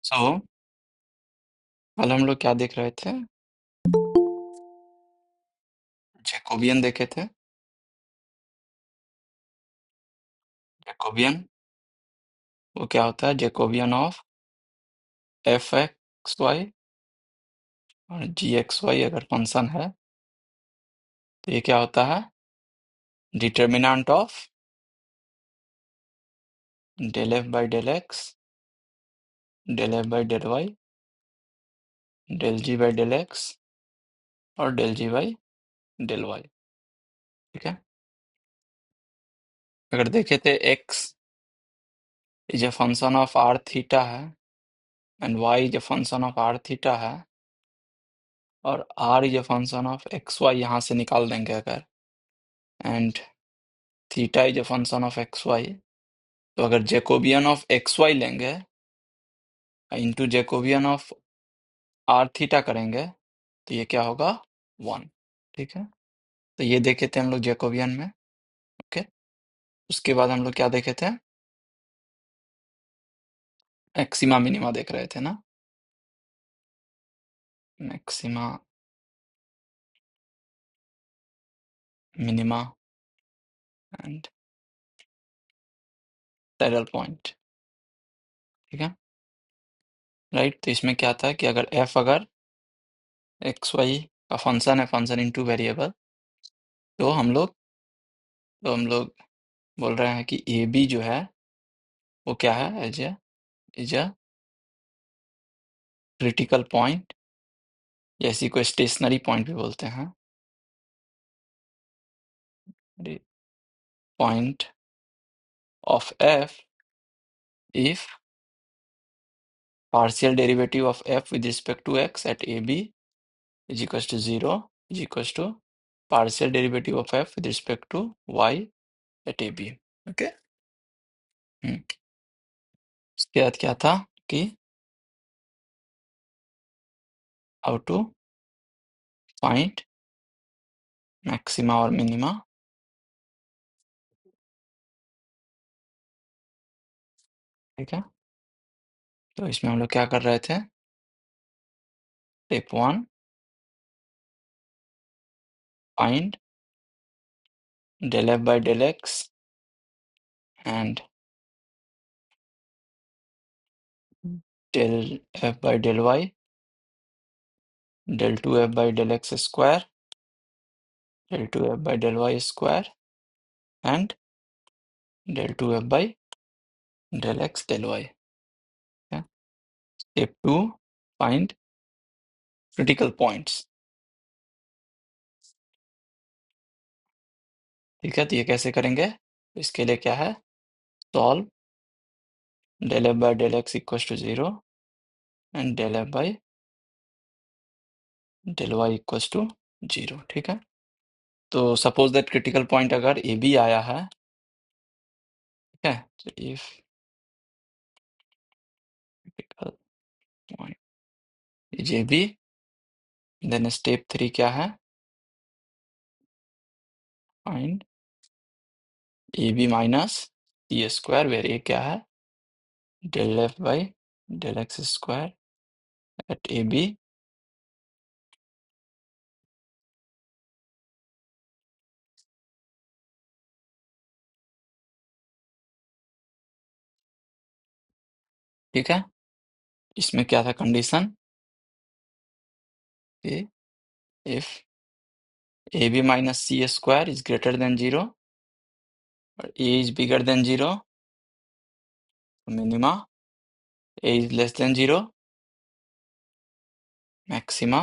सो कल हम लोग क्या देख रहे थे? जैकोबियन देखे थे। जैकोबियन वो क्या होता है? Jacobian of f x y और जी एक्स वाई अगर फंक्शन है तो ये क्या होता है? Determinant of del F by del x, del F by del y, del g by del x और del g by del y. ठीक है, अगर देखे थे x is a function of are theta है and y is a function of are theta है और r is a function of x Y, यहाँ से निकाल देंगे अगर, and theta is a function of x Y, तो अगर जैकोबियन ऑफ एक्स वाई लेंगे into Jacobian of are theta करेंगे तो ये क्या होगा? 1। ठीक है, तो ये देखे थे हम लोग जैकोबियन में। ओके, उसके बाद हम लोग क्या देखे थे? मैक्सिमा मिनिमा देख रहे थे ना। Maxima minima and saddle point. ठीक है, राइट। तो इसमें क्या था कि अगर एफ अगर एक्स वाई का फंक्शन है, फंक्शन इनटू वेरिएबल, तो हम लोग बोल रहे हैं कि ए बी जो है वो क्या है? इज अ क्रिटिकल पॉइंट, या इसी को स्टेशनरी पॉइंट भी बोलते हैं। Point of F if partial derivative of f with respect to x at ab is equals to 0 is equals to partial derivative of f with respect to y at ab. Okay, उसके बाद क्या था कि how to find maxima और minima. ठीक है, तो इसमें हम लोग क्या कर रहे थे? Step 1, find del f by del x and del f by del y, del 2f by del x square, del 2f by del y square and del 2f by del x del y. Okay? Step 2, find critical points. ठीक है, तो ये कैसे करेंगे? इसके लिए क्या है? Solve del f by del x equals to 0 and del f by del y equals to 0। ठीक है, तो सपोज दैट क्रिटिकल पॉइंट अगर ए बी आया है, ठीक है, तो if critical point is a b, then step 3 क्या है? Find a B minus C square, where a क्या है? del f by del x square at a b. ठीक है, इसमें क्या था condition? If a B minus C square is greater than 0 और a is bigger than 0, minima a is less than 0, maxima,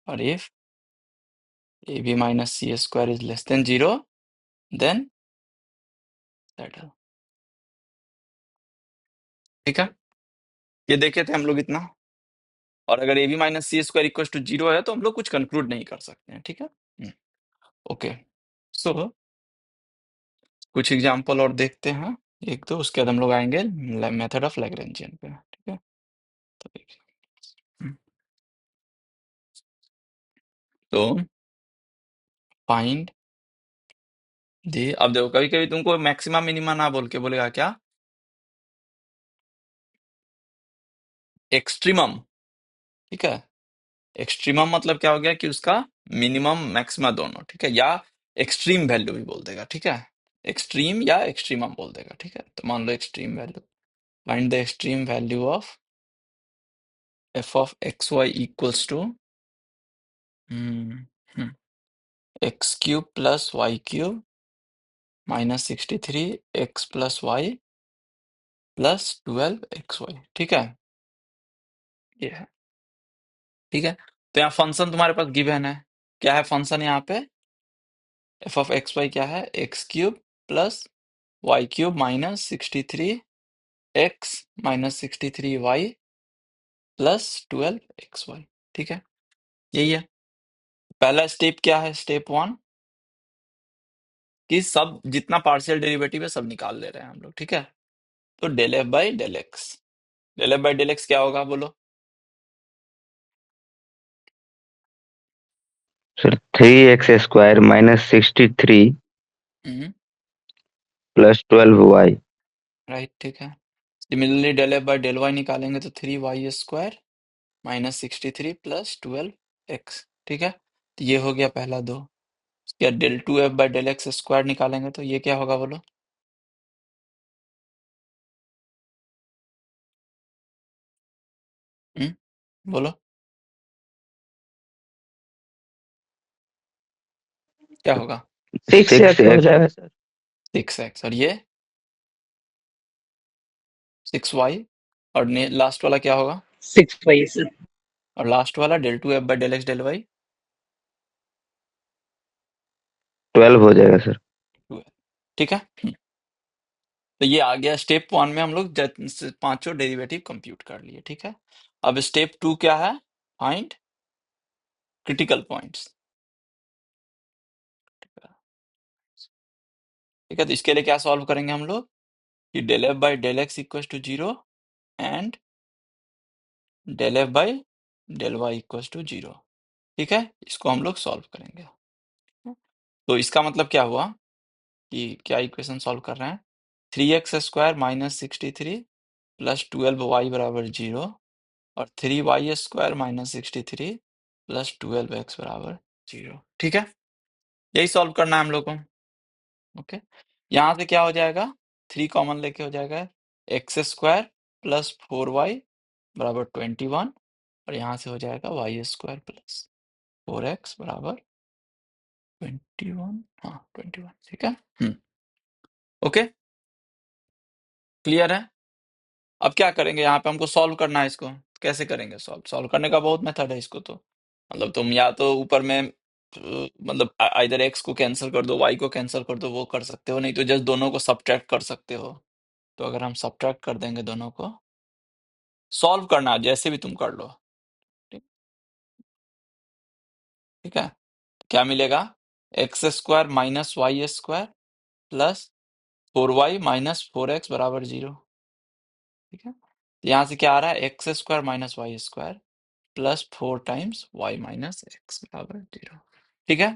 और if a B minus C square is less than 0 then saddle. ठीक है, ये देखे थे हम लोग इतना, और अगर A B minus C square equal to 0 है तो हम लोग कुछ कंक्लूड नहीं कर सकते हैं। ठीक है, ओके, सो कुछ एग्जाम्पल और देखते हैं एक दो, उसके बाद हम लोग आएंगे मेथड ऑफ लैग्रेंजियन पे। ठीक है, तो देखिए, तो फाइंड दी, अब देखो कभी कभी तुमको मैक्सिमा मिनिमा ना बोल के बोलेगा क्या? एक्सट्रीमम, ठीक है। एक्सट्रीमम मतलब क्या हो गया कि उसका मिनिमम मैक्सिमा दोनों, ठीक है, या एक्सट्रीम वैल्यू भी बोल देगा, ठीक है। एक्सट्रीम या एक्सट्रीमम बोल देगा, ठीक है। तो मान लो extreme value, find the extreme value of f of x y equals to x cube plus Y cube -63 x plus y plus 12 x Y, ठीक है। ये है, ठीक है। तो यहाँ फंक्शन तुम्हारे पास गिवन है, क्या है फंक्शन यहाँ पे, एफ ऑफ एक्स वाई क्या है, X cube plus Y cube -63 X -63 Y plus 12 x Y, ठीक है। यही है। पहला स्टेप क्या है, स्टेप 1, कि सब जितना पार्शियल डेरिवेटिव है सब निकाल ले रहे हैं हम लोग, ठीक है। तो del F by del x, del F by del X क्या होगा बोलो। Sir 3x² -63 +12y। राइट, ठीक है। Similarly del F by del Y निकालेंगे तो 3y² -63 प्लस 12x, ठीक है। तो ये हो गया पहला दो। क्या del 2f by del X square निकालेंगे तो ये क्या होगा बोलो। बोलो क्या होगा, 6x हो जाएगा सर। 6x, और ये 6y, और लास्ट वाला क्या होगा, 6y सर। और लास्ट वाला del 2f by del x del Y 12 हो जाएगा सर। 2f, ठीक है। तो ये आ गया स्टेप 1 में हम लोग पांचों डेरिवेटिव कंप्यूट कर लिए, ठीक है। अब स्टेप 2 क्या है, फाइंड क्रिटिकल पॉइंट्स, ठीक है। तो इसके लिए क्या सॉल्व करेंगे हम लोग, कि del F by del x equal to 0 and del F by del Y equal to 0, ठीक है। इसको हम लोग सॉल्व करेंगे। तो इसका मतलब क्या हुआ कि क्या इक्वेशन सॉल्व कर रहे हैं, 3x² -63 प्लस 12y बराबर 0 और 3y² -63 प्लस 12x बराबर 0, ठीक है। यही सॉल्व करना है हम लोग को, ओके। यहाँ से क्या हो जाएगा, 3 कॉमन लेके हो जाएगा x² प्लस 4y बराबर 21, और यहाँ से हो जाएगा y² प्लस 4x बराबर 21, हाँ 21, ठीक है। ओके, क्लियर है। अब क्या करेंगे, यहाँ पे हमको सॉल्व करना है इसको। कैसे करेंगे सॉल्व, सॉल्व करने का बहुत मेथड है इसको। तो मतलब तुम या तो ऊपर में मतलब इधर x को कैंसिल कर दो, y को कैंसिल कर दो, वो कर सकते हो, नहीं तो जस्ट दोनों को सब्ट्रैक्ट कर सकते हो। तो अगर हम सब्ट्रैक्ट कर देंगे दोनों को, सॉल्व करना है जैसे भी तुम कर लो, ठीक, ठीक है। क्या मिलेगा, x² -y² plus 4y -4x बराबर 0, ठीक है। तो यहाँ से क्या आ रहा है, x² -y² plus 4 times y -x बराबर 0, ठीक है।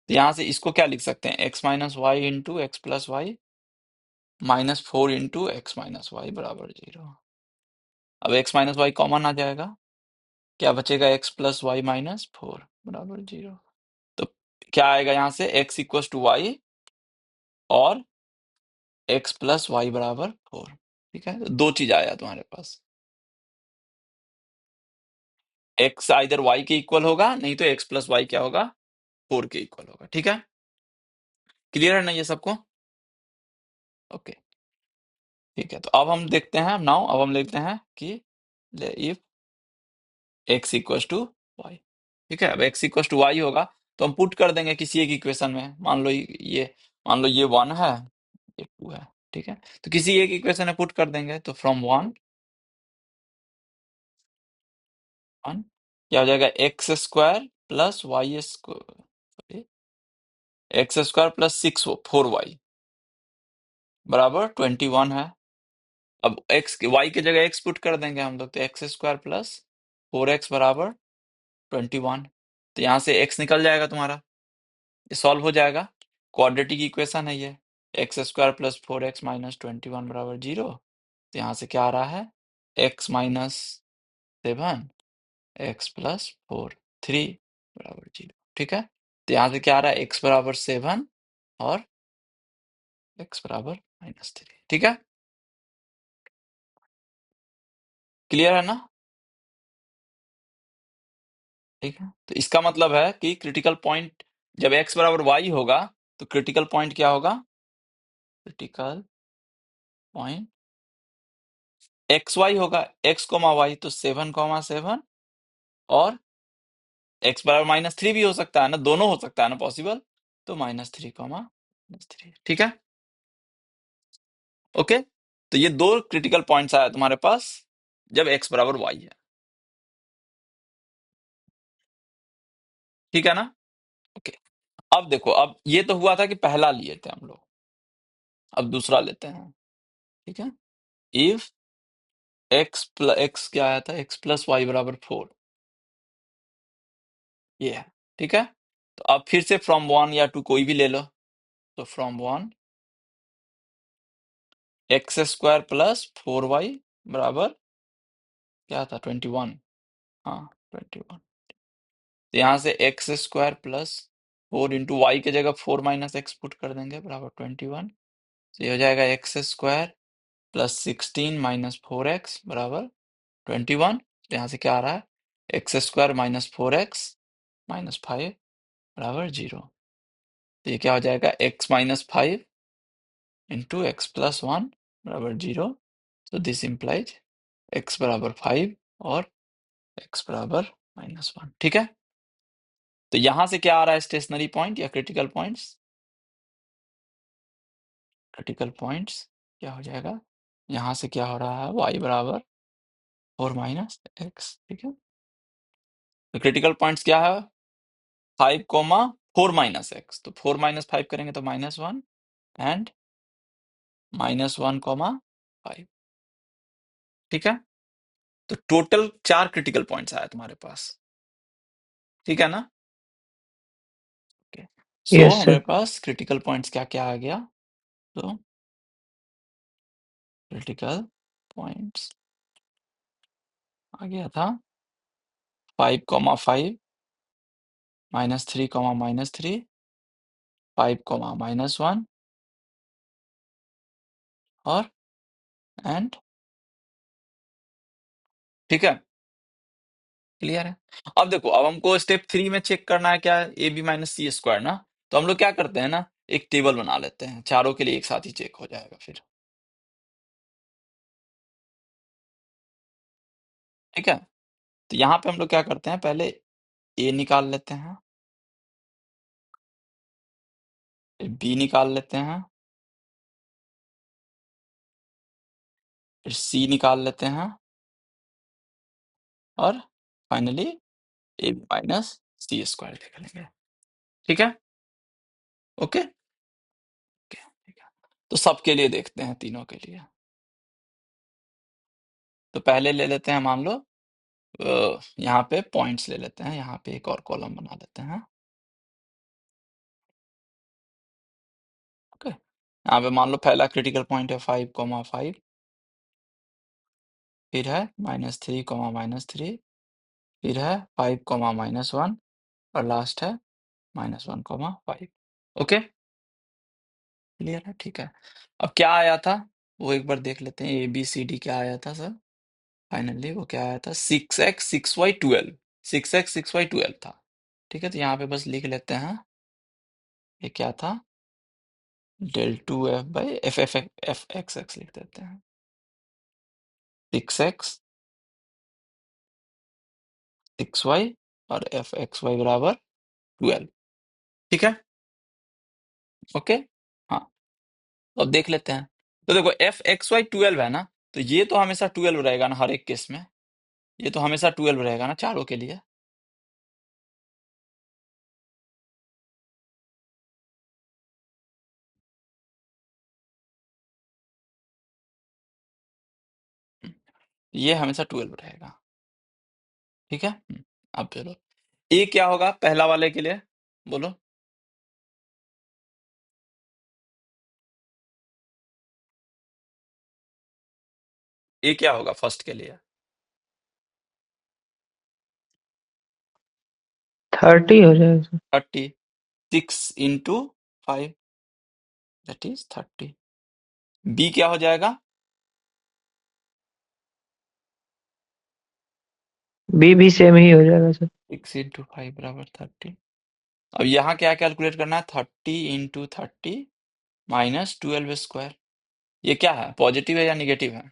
तो यहाँ से इसको क्या लिख सकते हैं, x -y into X plus Y -4 into X minus Y बराबर 0। अब x -y कॉमन आ जाएगा, क्या बचेगा, x प्लस वाई -4 बराबर 0। तो क्या आएगा यहाँ से, x इक्वल टू वाई और x प्लस वाई बराबर 4, ठीक है। तो दो चीज आया तुम्हारे पास, x इधर y के इक्वल होगा, नहीं तो x प्लस वाई क्या होगा, 4 के इक्वल होगा, ठीक है। क्लियर है ना ये सबको, ओके, ठीक है। तो अब हम देखते हैं, नाउ अब हम देखते हैं कि if x equal to Y, ठीक है। अब x इक्वल टू वाई होगा तो हम पुट कर देंगे किसी एक इक्वेशन में। मान लो ये 1 है, ये 2 है, ठीक है। तो किसी एक इक्वेशन में पुट कर देंगे, तो फ्रॉम 1 क्या हो जाएगा, x² plus Y square, x² plus 4y बराबर 21 है। अब y की जगह x पुट कर देंगे हम लोग, तो x² प्लस 4x बराबर 21। तो यहाँ से x निकल जाएगा तुम्हारा, ये सॉल्व हो जाएगा। क्वाड्रेटिक इक्वेशन है ये, x² प्लस 4x माइनस 21 बराबर 0। तो यहाँ से क्या आ रहा है, x माइनस 7 x प्लस 4 3 बराबर 0। ठीक है, तो यहाँ से क्या आ रहा है, x बराबर 7 और x बराबर -3। ठीक है, क्लियर है ना? ठीक है, तो इसका मतलब है कि क्रिटिकल पॉइंट जब x बराबर y होगा तो क्रिटिकल पॉइंट क्या होगा, क्रिटिकल पॉइंट एक्स वाई होगा, x कोमा वाई, तो 7,7 और x बराबर -3 भी हो सकता है ना, दोनों हो सकता है ना पॉसिबल, तो -3,-3। ठीक है, ओके, तो ये दो क्रिटिकल पॉइंट्स आया तुम्हारे पास जब x बराबर y है। ठीक है ना? ओके, अब देखो, अब ये तो हुआ था कि पहला लिए थे हम लोग, अब दूसरा लेते हैं। ठीक है, इफ x क्या आया था, x प्लस वाई बराबर 4, ये है। ठीक है, तो अब फिर से फ्रॉम 1 या 2 कोई भी ले लो, तो फ्रॉम 1 x² प्लस 4y बराबर क्या था, 21। हाँ, 21। तो यहाँ से x² प्लस 4 इंटू वाई की जगह 4 माइनस एक्स पुट कर देंगे बराबर 21। तो ये हो जाएगा x² प्लस 16 माइनस 4x बराबर 21। तो यहाँ से क्या आ रहा है, x² माइनस 4x माइनस 5 बराबर 0। तो ये क्या हो जाएगा, x minus 5 into X plus 1 बराबर 0। तो दिस इम्प्लाइज x बराबर 5 और x बराबर -1। ठीक है, तो यहां से क्या आ रहा है, स्टेशनरी पॉइंट या क्रिटिकल पॉइंट्स, क्रिटिकल पॉइंट्स क्या हो जाएगा, यहां से क्या हो रहा है, y बराबर 4 माइनस एक्स। ठीक है, तो क्रिटिकल पॉइंट्स क्या है, 5,4 माइनस एक्स, तो 4 माइनस 5 करेंगे तो -1 एंड -1,5। ठीक है, तो टोटल 4 क्रिटिकल पॉइंट्स आया तुम्हारे पास। ठीक है ना? ओके, सो यस हमारे सर। पास क्रिटिकल पॉइंट्स क्या क्या आ गया, तो क्रिटिकल पॉइंट्स आ गया था 5,5 -3, -3, 5, -1 और एंड। ठीक है, क्लियर है? अब देखो, अब हमको स्टेप 3 में चेक करना है क्या, A B minus C square ना, तो हम लोग क्या करते हैं ना, एक टेबल बना लेते हैं, चारों के लिए एक साथ ही चेक हो जाएगा फिर। ठीक है, तो यहाँ पे हम लोग क्या करते हैं, पहले ए निकाल लेते हैं, फिर बी निकाल लेते हैं, फिर सी निकाल लेते हैं और finally A B minus C square देख लेंगे। ठीक है, ओके, ठीक है, तो सबके लिए देखते हैं, तीनों के लिए। तो पहले ले लेते हैं, मान लो यहाँ पे पॉइंट्स ले लेते हैं, यहाँ पे एक और कॉलम बना लेते हैं। ओके, यहाँ पे मान लो पहला क्रिटिकल पॉइंट है 5,5, फिर है -3, -3, फिर है 5, -1 और लास्ट है -1,5। ओके, क्लियर है? ठीक है, अब क्या आया था वो एक बार देख लेते हैं, ए बी सी डी क्या आया था सर, फाइनली वो क्या आया था, 6x 6y 12, 6x 6y 12 था। ठीक है, तो यहाँ पे बस लिख लेते हैं, ये क्या था, del 2f by F x x लिख देते हैं, 6x 6y और एफ एक्स वाई बराबर 12। ठीक है, ओके, हाँ, तो अब देख लेते हैं। तो देखो एफ एक्स वाई 12 है ना, तो ये तो हमेशा 12 रहेगा ना हर एक केस में, ये तो हमेशा 12 रहेगा ना चारों के लिए। ये हमेशा 12 रहेगा। ठीक है, अब चलो, ए क्या होगा पहला वाले के लिए, बोलो। ए क्या होगा फर्स्ट के लिए? 30 हो जाएगा sir. 30। 6 into 5 that is 30। B क्या हो जाएगा? बी भी सेम ही हो जाएगा सर। 6 इंटू 5 बराबर 30। अब यहाँ क्या कैलकुलेट करना है? 30 इंटू 30 माइनस 12 स्क्वायर। ये क्या है, पॉजिटिव है या निगेटिव है?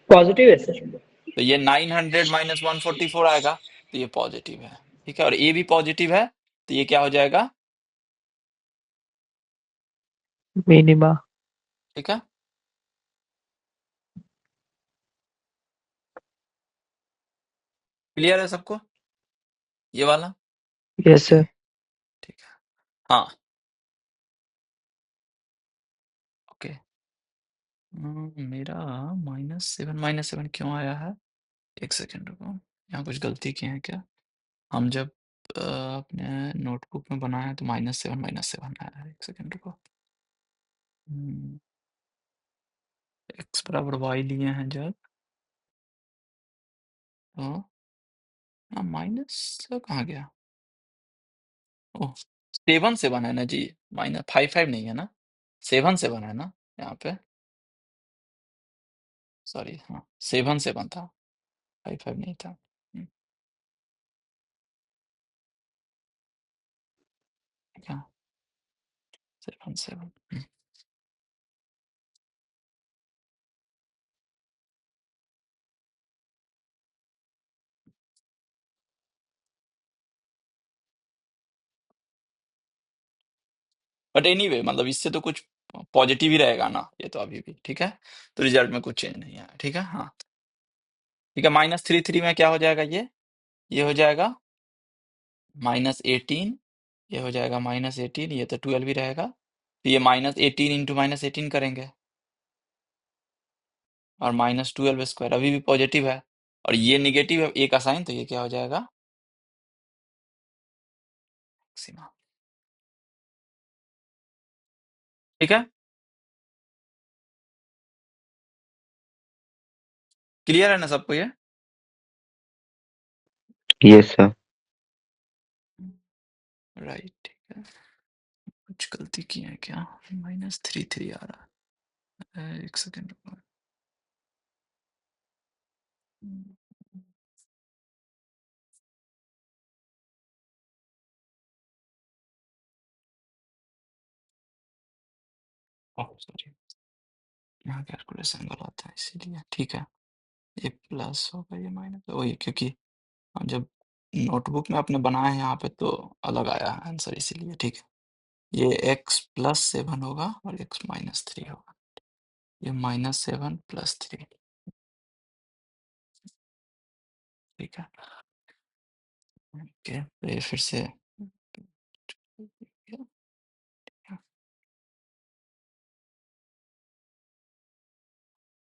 पॉजिटिव है सर। तो ये 900 माइनस 144 आएगा, तो ये पॉजिटिव है। ठीक है, और ए भी पॉजिटिव है, तो ये क्या हो जाएगा? मिनिमा। ठीक है, क्लियर है सबको ये वाला? Yes okay, sir. ठीक है। हाँ, ओके। मेरा -7 क्यों आया है? एक सेकेंड रुको, यहाँ कुछ गलती की है क्या? हम जब अपने नोटबुक में बनाया तो -7 आया है। एक सेकेंड रुको। एक्स बराबर वाई लिए हैं जब, तो माइनस कहाँ गया? ओह, 7 है ना जी, -5 नहीं है ना, 7 है ना यहाँ पे। सॉरी, हाँ 7 था, 5 नहीं था। ठीक है, 7। बट एनीवे मतलब इससे तो कुछ पॉजिटिव ही रहेगा ना ये तो अभी भी। ठीक है, तो रिजल्ट में कुछ चेंज नहीं आया। ठीक है, हाँ ठीक है। -3 में क्या हो जाएगा? ये हो जाएगा -18, ये हो जाएगा -18, ये तो 12 ही रहेगा। तो ये -18 इंटू -18 करेंगे, और -12 स्क्वायर अभी भी पॉजिटिव है, और ये निगेटिव है ए का साइन, तो ये क्या हो जाएगा? मैक्सिमा। ठीक है, क्लियर है ना सबको ये? Yes sir. राइट, ठीक है। कुछ गलती की है क्या? -3 आ रहा है, एक सेकेंड। ओह सॉरी, यहाँ कैलकुलेशन गलत है इसीलिए। ठीक है, ये प्लस होगा, ये माइनस वही, क्योंकि हम जब नोटबुक में आपने बनाया है यहाँ पे तो अलग आया है आंसर, इसीलिए। ठीक है, ये x +7 होगा और x -3 होगा। ये -7 +3। ठीक है, ओके, तो ये फिर से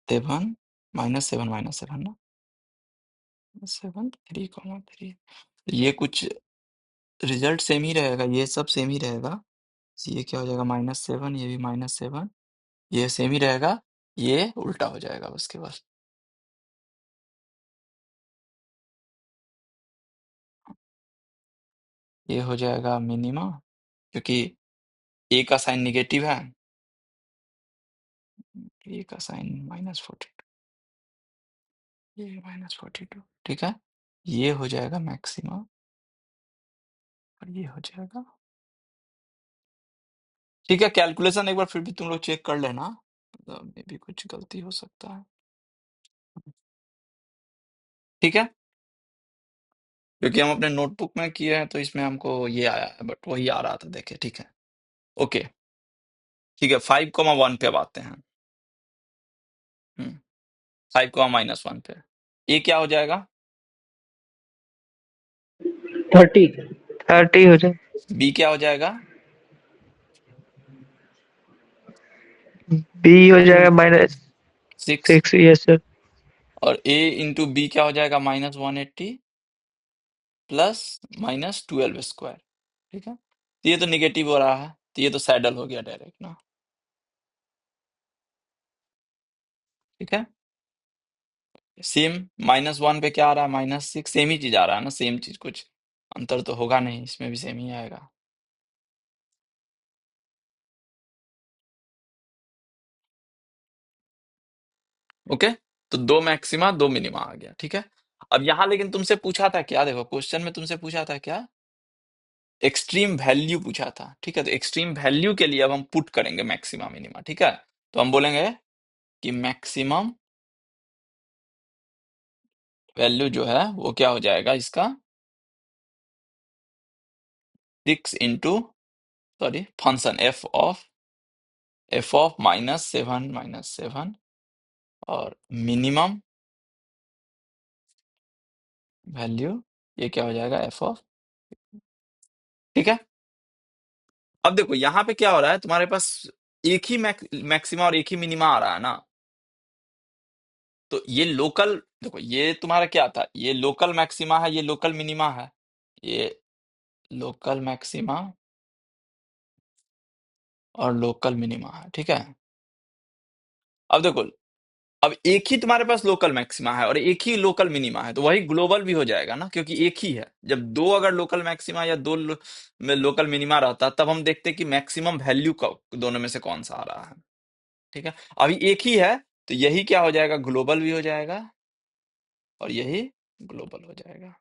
7 -7 ना, 7 3,3। ये कुछ रिजल्ट सेम ही रहेगा, ये सब सेम ही रहेगा। तो ये क्या हो जाएगा? -7, ये भी -7, ये सेम ही रहेगा, ये उल्टा हो जाएगा उसके बाद। ये हो जाएगा मिनिमा, क्योंकि ए का साइन निगेटिव है, ए का साइन -42, ये -42। ठीक है, ये हो जाएगा मैक्सिमा, और ये हो जाएगा। ठीक है, कैलकुलेशन एक बार फिर भी तुम लोग चेक कर लेना, मतलब मे भी कुछ गलती हो सकता है। ठीक है, क्योंकि हम अपने नोटबुक में किए हैं तो इसमें हमको ये आया है, बट वही आ रहा था, देखिए। ठीक है, ओके, ठीक है। 5,1 पे अब आते हैं। 5,-1 पे ये क्या हो जाएगा? 30। 30 हो जाए। बी क्या हो जाएगा? बी हो जाएगा -6। -6। Yes sir. और ए इंटू बी क्या हो जाएगा? -180 प्लस -12 स्क्वायर। ठीक है, तो ये तो निगेटिव हो रहा है, तो ये तो सैडल हो गया डायरेक्ट ना। ठीक है। सेम -1 पे क्या आ रहा है, -6, सेम ही चीज आ रहा है ना, सेम चीज, कुछ अंतर तो होगा नहीं, इसमें भी सेम ही आएगा। ओके, तो 2 मैक्सिमा 2 मिनिमा आ गया, ठीक है। अब यहाँ लेकिन तुमसे पूछा था क्या, देखो क्वेश्चन में तुमसे पूछा था क्या, एक्सट्रीम वैल्यू पूछा था, ठीक है। तो एक्सट्रीम वैल्यू के लिए अब हम पुट करेंगे मैक्सिमा मिनिमा, ठीक है। तो हम बोलेंगे कि मैक्सिमम वैल्यू जो है वो क्या हो जाएगा इसका, 6 into, sorry, function F of -7 और मिनिमम वैल्यू, ये क्या हो जाएगा, एफ ऑफ, ठीक है। अब देखो यहाँ पे क्या हो रहा है, तुम्हारे पास एक ही मैक्सिमा और एक ही मिनिमा आ रहा है ना। तो ये लोकल, देखो ये तुम्हारा क्या था, ये लोकल मैक्सिमा है, ये लोकल मिनिमा है, ये लोकल मैक्सिमा और लोकल मिनिमा है, ठीक है। अब देखो, अब एक ही तुम्हारे पास लोकल मैक्सिमा है और एक ही लोकल मिनिमा है, तो वही ग्लोबल भी हो जाएगा ना, क्योंकि एक ही है। जब दो अगर लोकल मैक्सिमा या दो में लोकल मिनिमा रहता, तब हम देखते कि मैक्सिमम वैल्यू का दोनों में से कौन सा आ रहा है, ठीक है। अभी एक ही है, तो यही क्या हो जाएगा, ग्लोबल भी हो जाएगा और यही ग्लोबल हो जाएगा,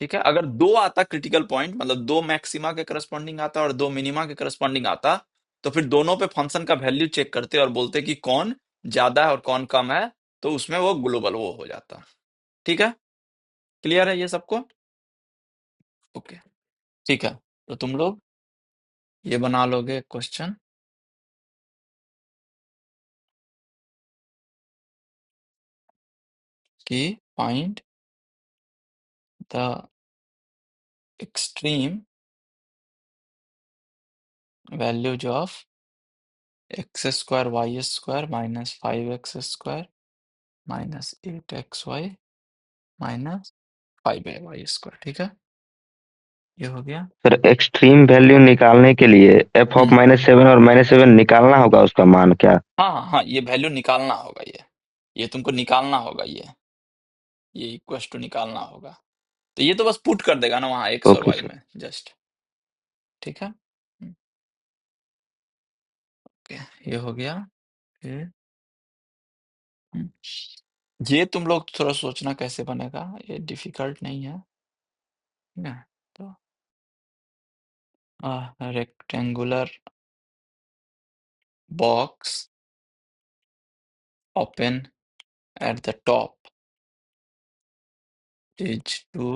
ठीक है। अगर दो आता क्रिटिकल पॉइंट, मतलब दो मैक्सिमा के करस्पॉन्डिंग आता और दो मिनिमा के करस्पॉन्डिंग आता, तो फिर दोनों पे फंक्शन का वैल्यू चेक करते और बोलते कि कौन ज्यादा है और कौन कम है, तो उसमें वो ग्लोबल वो हो जाता, ठीक है। क्लियर है ये सबको? ओके, ठीक है। तो तुम लोग ये बना लोगे क्वेश्चन कि find the extreme values of x² y² -5x² -8xy -5y², ठीक है। ये हो गया। सर एक्सट्रीम वैल्यू निकालने के लिए एफ ऑफ हम्म, -7 और -7 निकालना होगा उसका मान क्या? हाँ हाँ हाँ, ये वैल्यू निकालना होगा, ये तुमको निकालना होगा, ये इक्वल्स टू निकालना होगा। तो ये तो बस पुट कर देगा ना वहाँ x और ओके y सर। में, जस्ट, ठीक है। ओके, ये हो गया। फिर हम्म, ये तुम लोग थोड़ा सोचना कैसे बनेगा, ये डिफिकल्ट नहीं है, ठीक है। तो rectangular box open at the top is to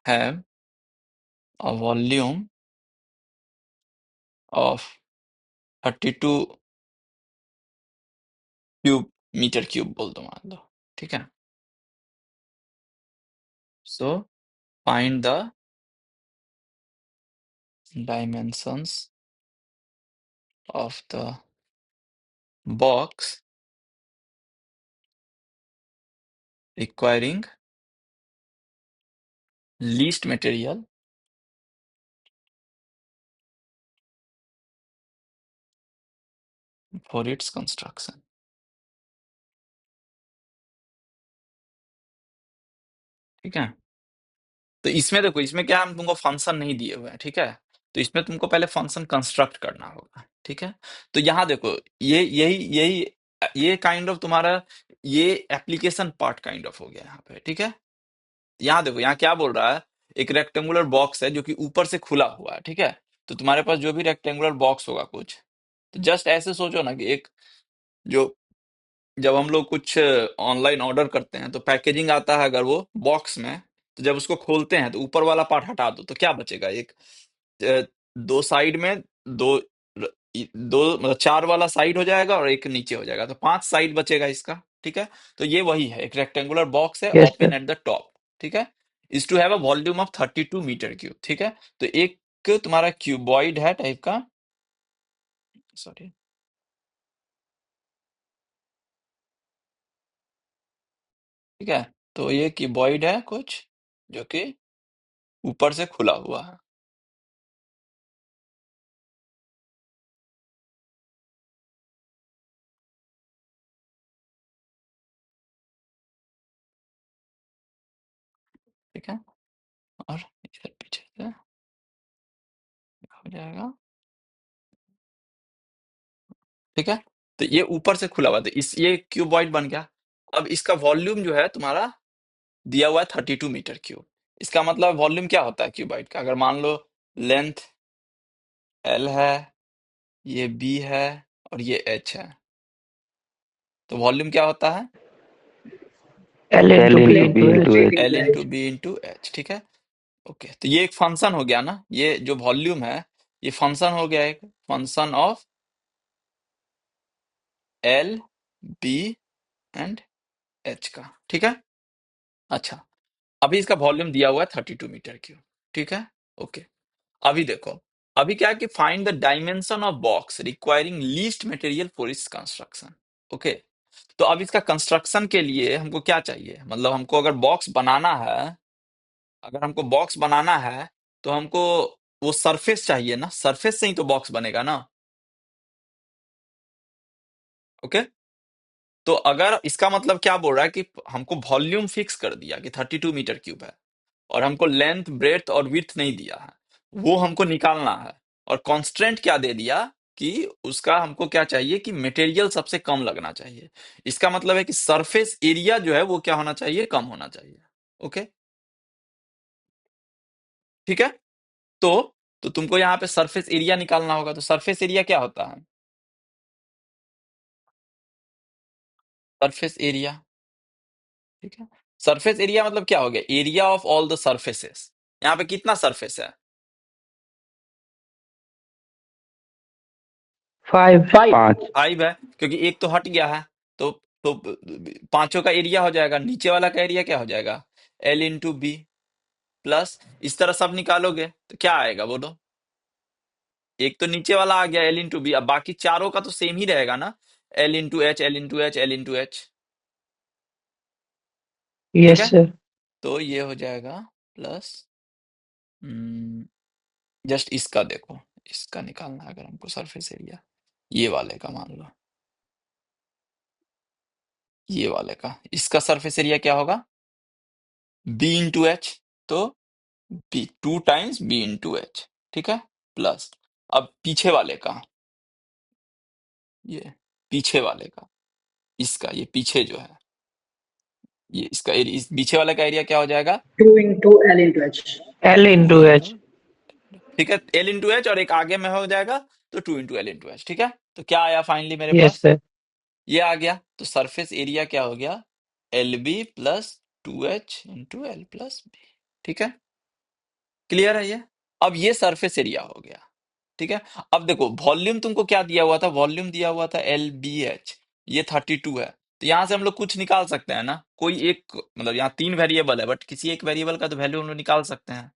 have a volume of 32 cube meter cube बोल दो, मान लो, ठीक है। So find the dimensions of the box requiring least material for its construction, ठीक है। तो इसमें देखो, इसमें क्या, हम तुमको फंक्शन नहीं दिए हुए हैं, ठीक है। तो इसमें तुमको पहले फंक्शन कंस्ट्रक्ट करना होगा, ठीक है। तो यहाँ देखो, ये यही यही ये काइंड ऑफ तुम्हारा ये एप्लीकेशन पार्ट काइंड ऑफ हो गया यहाँ पे, ठीक है। यहाँ देखो, यहाँ क्या बोल रहा है, एक रेक्टेंगुलर बॉक्स है जो कि ऊपर से खुला हुआ है, ठीक है। तो तुम्हारे पास जो भी रेक्टेंगुलर बॉक्स होगा कुछ, तो जस्ट ऐसे सोचो ना कि एक, जो जब हम लोग कुछ ऑनलाइन ऑर्डर करते हैं तो पैकेजिंग आता है अगर वो बॉक्स में, तो जब उसको खोलते हैं तो ऊपर वाला पार्ट हटा दो तो क्या बचेगा, एक अ, दो साइड में दो दो मतलब चार वाला साइड हो जाएगा और एक नीचे हो जाएगा, तो 5 साइड बचेगा इसका, ठीक है। तो ये वही है, एक रेक्टेंगुलर बॉक्स है yes open sir. At the top, ठीक है। Is to have a volume of 32 meter cube, ठीक है। तो एक तुम्हारा क्यूबॉइड है टाइप का, सॉरी, ठीक है। तो ये क्यूबॉइड है कुछ जो कि ऊपर से खुला हुआ है, ठीक है, और इधर पीछे से हो जाएगा, ठीक है। तो ये ऊपर से खुला हुआ, तो इस ये क्यूबॉइड बन गया। अब इसका वॉल्यूम जो है तुम्हारा दिया हुआ है 32 मीटर क्यूब। इसका मतलब वॉल्यूम क्या होता है क्यूबॉइड का? अगर मान लो लेंथ एल है, ये बी है और ये एच है, तो वॉल्यूम क्या होता है? L L into B into B into into H. H. L into B into H, ठीक है। ओके, तो ये एक फंक्शन हो गया ना, ये जो वॉल्यूम है ये फंक्शन हो गया, एक function of L, B and H का, ठीक है। अच्छा, अभी इसका वॉल्यूम दिया हुआ है 32 मीटर क्यूब, ठीक है। ओके, अभी देखो, अभी क्या है कि find the dimension of box requiring least material for its construction. Okay, तो अब इसका कंस्ट्रक्शन के लिए हमको क्या चाहिए, मतलब हमको अगर बॉक्स बनाना है, अगर हमको बॉक्स बनाना है तो हमको वो सरफेस चाहिए ना, सरफेस से ही तो बॉक्स बनेगा ना। ओके, तो अगर इसका मतलब क्या बोल रहा है कि हमको वॉल्यूम फिक्स कर दिया कि 32 मीटर क्यूब है, और हमको लेंथ ब्रेथ और विड्थ नहीं दिया है, वो हमको निकालना है। और कॉन्स्ट्रेंट क्या दे दिया कि उसका हमको क्या चाहिए कि मटेरियल सबसे कम लगना चाहिए। इसका मतलब है कि सरफेस एरिया जो है वो क्या होना चाहिए, कम होना चाहिए। ओके, ठीक है। तो तो तुमको यहाँ पे सरफेस एरिया निकालना होगा, तो सरफेस एरिया क्या होता है? सरफेस एरिया, ठीक है। सरफेस एरिया मतलब क्या हो गया? Area of all the surfaces. यहाँ पे कितना सरफेस है? 5. 5। 5 है, क्योंकि एक तो हट गया है। तो तो पांचों का एरिया हो जाएगा, नीचे वाला का एरिया क्या हो जाएगा? एल इंटू बी प्लस, इस तरह सब निकालोगे तो क्या आएगा बोलो? एक तो नीचे वाला आ गया एल इंटू बी, अब बाकी चारों का तो सेम ही रहेगा ना, L into H, L into H, L into H, ठीक है। Yes, sir. तो ये हो जाएगा प्लस, जस्ट इसका देखो, इसका निकालना है अगर हमको सरफेस एरिया, ये वाले का मान लो, ये वाले का, इसका सरफेस एरिया क्या होगा? बी इंटू एच, तो B 2 times B into H, ठीक है, प्लस अब पीछे वाले का, ये पीछे वाले का, इसका ये पीछे जो है, ये इसका इस पीछे वाले का एरिया क्या हो जाएगा? 2 into L into H. L 2 into into, H. ठीक है, एल इंटू एच, और एक आगे में हो जाएगा तो 2 इंटू एल इंटू एच, ठीक है। तो क्या आया फाइनली मेरे Yes, पास? sir. ये आ गया, तो सरफेस एरिया क्या हो गया? L B plus 2 H into L plus B, ठीक है। क्लियर है ये? अब ये सरफेस एरिया हो गया, ठीक है। अब देखो वॉल्यूम तुमको क्या दिया हुआ था? वॉल्यूम दिया हुआ था एल बी एच, ये 32 है। तो यहां से हम लोग कुछ निकाल सकते हैं ना, कोई एक, मतलब यहाँ 3 वेरिएबल है, बट किसी एक वेरिएबल का तो वैल्यू हम लोग निकाल सकते हैं,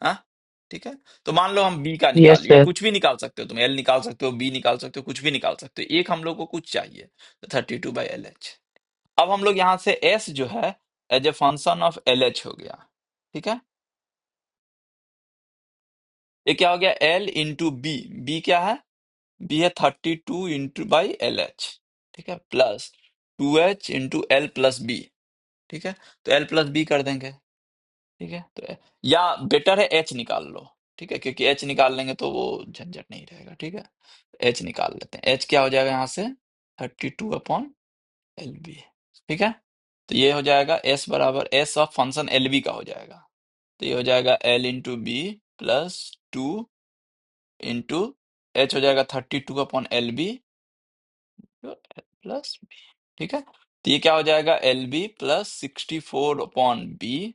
हाँ, ठीक है। तो मान लो हम बी का निकाल, Yes, या sir. कुछ भी निकाल सकते हो तुम, एल निकाल सकते हो, बी निकाल सकते हो, कुछ भी निकाल सकते हो, एक हम लोग को कुछ चाहिए, तो 32/LH। अब हम लोग यहाँ से एस जो है as a function of L H हो गया, ठीक है। ये क्या हो गया? एल इंटू बी, बी क्या है? बी है 32 इंटू बाई एल एच, ठीक है, plus 2H into L plus B, ठीक है। तो एल प्लस बी कर देंगे, ठीक है। तो या बेटर है एच निकाल लो, ठीक है, क्योंकि एच निकाल लेंगे तो वो झंझट नहीं रहेगा, ठीक है। एच निकाल लेते हैं, एच क्या हो जाएगा यहाँ से? 32/LB, ठीक है। तो ये हो जाएगा एस बराबर, S of function L B का हो जाएगा, तो ये हो जाएगा L into B plus 2 into H हो जाएगा 32/LB प्लस बी, ठीक है। तो ये क्या हो जाएगा? L B plus 64/B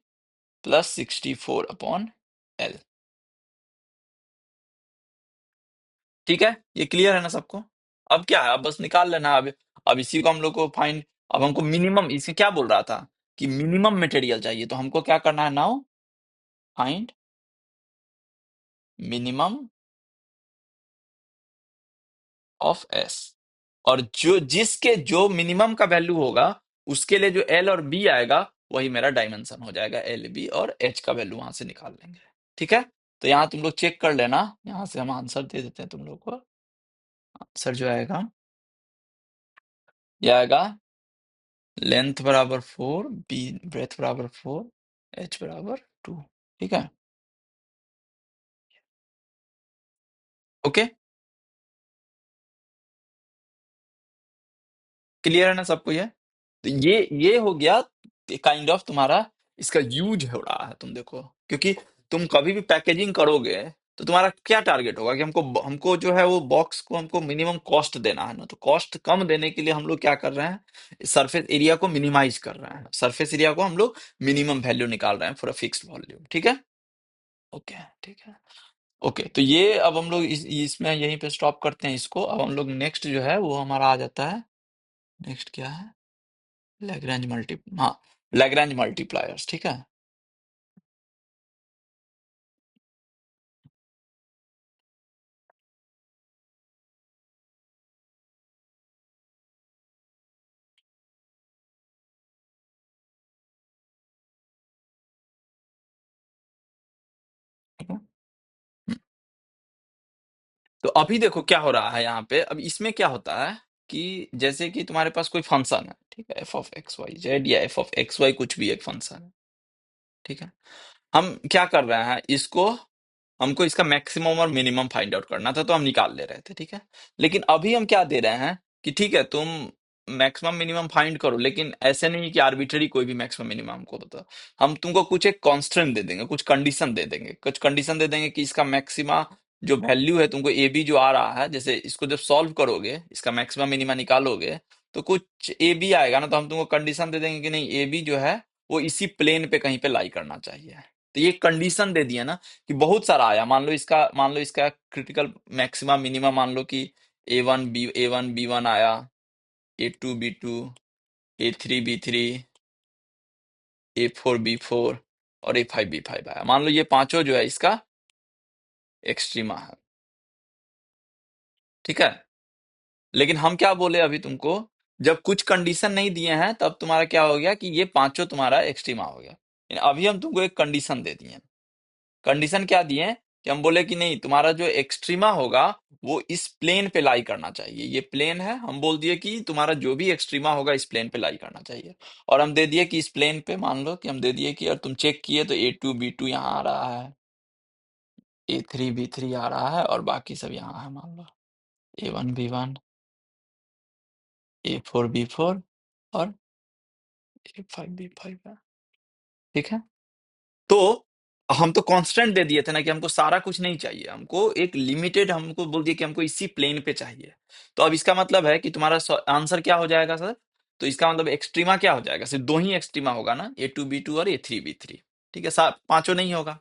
plus 64/L, ठीक है। ये क्लियर है ना सबको? अब क्या है, अब बस निकाल लेना। अब इसी को हम लोग को फाइंड, अब हमको मिनिमम, इसमें क्या बोल रहा था कि मिनिमम मटेरियल चाहिए, तो हमको क्या करना है now? Find minimum of S, और जो जिसके जो मिनिमम का वैल्यू होगा उसके लिए जो एल और बी आएगा वही मेरा डायमेंशन हो जाएगा, एल बी, और एच का वैल्यू वहां से निकाल लेंगे, ठीक है। तो यहाँ तुम लोग चेक कर लेना, यहाँ से हम आंसर दे देते हैं तुम लोग को। आंसर जो आएगा ये आएगा लेंथ बराबर 4, बी ब्रेथ बराबर 4, h बराबर 2। ठीक है, ओके, क्लियर है ना सबको ये? तो ये हो गया काइंड ऑफ तुम्हारा इसका यूज हो रहा है, तुम देखो, क्योंकि तुम कभी भी पैकेजिंग करोगे तो तुम्हारा क्या टारगेट होगा कि हमको हमको जो है वो बॉक्स को हमको मिनिमम कॉस्ट देना है ना, तो कॉस्ट कम देने के लिए हम लोग क्या कर रहे हैं, सरफेस एरिया को मिनिमाइज कर रहे हैं, सरफेस एरिया को हम लोग मिनिमम वैल्यू निकाल रहे हैं फॉर अ फिक्स्ड वॉल्यूम। ठीक है, ओके, ठीक है, ओके। तो ये अब हम लोग इसमें यहीं पे स्टॉप करते हैं इसको। अब हम लोग नेक्स्ट जो है वो हमारा आ जाता है, नेक्स्ट क्या है, लैग्रैंज हाँ, लैग्रैंज मल्टीप्लायर्स। ठीक है, ठीक है। तो अभी देखो क्या हो रहा है यहाँ पे, अब इसमें क्या होता है कि जैसे कि तुम्हारे पास कोई फंक्शन है, ठीक है, F of x Y Z या एफ ऑफ एक्स वाई कुछ भी एक फंक्शन है, ठीक है। हम क्या कर रहे हैं इसको, हमको इसका मैक्सिमम और मिनिमम फाइंड आउट करना था तो हम निकाल ले रहे थे, ठीक है। लेकिन अभी हम क्या दे रहे हैं कि ठीक है तुम मैक्सिमम मिनिमम फाइंड करो, लेकिन ऐसे नहीं कि आर्बिट्ररी कोई भी मैक्सिमम मिनिमम हमको बताओ। हम तुमको कुछ एक कांस्टेंट दे देंगे, कुछ कंडीशन दे देंगे, कुछ कंडीशन दे देंगे कि इसका मैक्सिमा जो वैल्यू है तुमको ए बी जो आ रहा है, जैसे इसको जब सॉल्व करोगे इसका मैक्सिमम मिनिमा निकालोगे तो कुछ ए बी आएगा ना, तो हम तुमको कंडीशन दे देंगे कि नहीं ए बी जो है वो इसी प्लेन पे कहीं पे लाई करना चाहिए। तो ये कंडीशन दे दिया ना कि बहुत सारा आया, मान लो इसका क्रिटिकल मैक्सिमा मिनिमा मान लो कि ए वन बी वन आया, ए टू बी टू, ए3 बी थ्री, ए4 बी फोर और ए5 बी फाइव आया। मान लो ये पांचों जो है इसका एक्सट्रीमा है, ठीक है। लेकिन हम क्या बोले अभी तुमको, जब कुछ कंडीशन नहीं दिए हैं तब तुम्हारा क्या हो गया कि ये पांचों तुम्हारा एक्सट्रीमा हो गया। यानी अभी हम तुमको एक कंडीशन दे दिए। कंडीशन क्या दिए कि हम बोले कि नहीं तुम्हारा जो एक्सट्रीमा होगा वो इस प्लेन पे लाई करना चाहिए, ये प्लेन है, हम बोल दिए कि तुम्हारा जो भी एक्सट्रीमा होगा इस प्लेन पे लाई करना चाहिए। और हम दे दिए कि इस प्लेन पे मान लो कि हम दे दिए कि और तुम चेक किए तो ए2 बी2 यहाँ आ रहा है, ए3 बी3 आ रहा है और बाकी सब यहाँ है, मान लो ए1 बी1, ए4 बी4 और ए5 बी5 है, ठीक है। तो हम तो कांस्टेंट दे दिए थे ना कि हमको सारा कुछ नहीं चाहिए, हमको एक लिमिटेड, हमको बोल दिया कि हमको इसी प्लेन पे चाहिए। तो अब इसका मतलब है कि तुम्हारा आंसर क्या हो जाएगा सर, तो इसका मतलब एक्सट्रीमा क्या हो जाएगा, सिर्फ दो ही एक्सट्रीमा होगा ना, ए2 बी2 और ए3 बी3, ठीक है, पांचों नहीं होगा।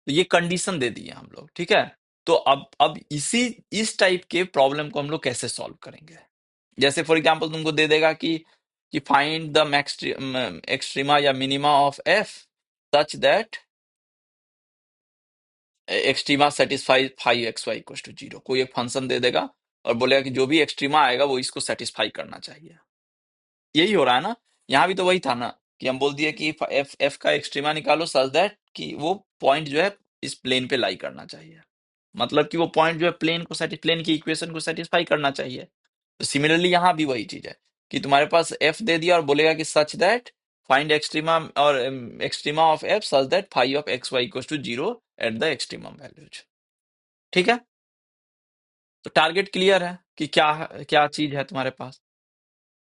तो ये कंडीशन दे दिए हम लोग, ठीक है। तो अब इस टाइप के प्रॉब्लम को हम लोग कैसे सॉल्व करेंगे, जैसे फॉर एग्जाम्पल तुमको दे देगा कि फाइंड द एक्सट्रीमा या minima of F such that extrema satisfy 5xy = 0, कोई एक फंक्शन दे देगा और बोलेगा कि जो भी एक्सट्रीमा आएगा वो इसको सेटिस्फाई करना चाहिए। यही हो रहा है ना, यहाँ भी तो वही था ना कि हम बोल दिए कि एफ एफ का एक्सट्रीमा निकालो सच दैट कि वो पॉइंट जो है इस प्लेन पे लाई करना चाहिए, मतलब कि वो पॉइंट जो है प्लेन की इक्वेशन को सेटिस्फाई करना चाहिए। तो सिमिलरली यहाँ भी वही चीज है कि तुम्हारे पास एफ दे दिया और बोलेगा कि सच दैट फाइंड एक्सट्रीमा और extrema of F such that 5(x, y) = 0 at the extremum values, ठीक है। तो टारगेट क्लियर है कि क्या चीज है तुम्हारे पास,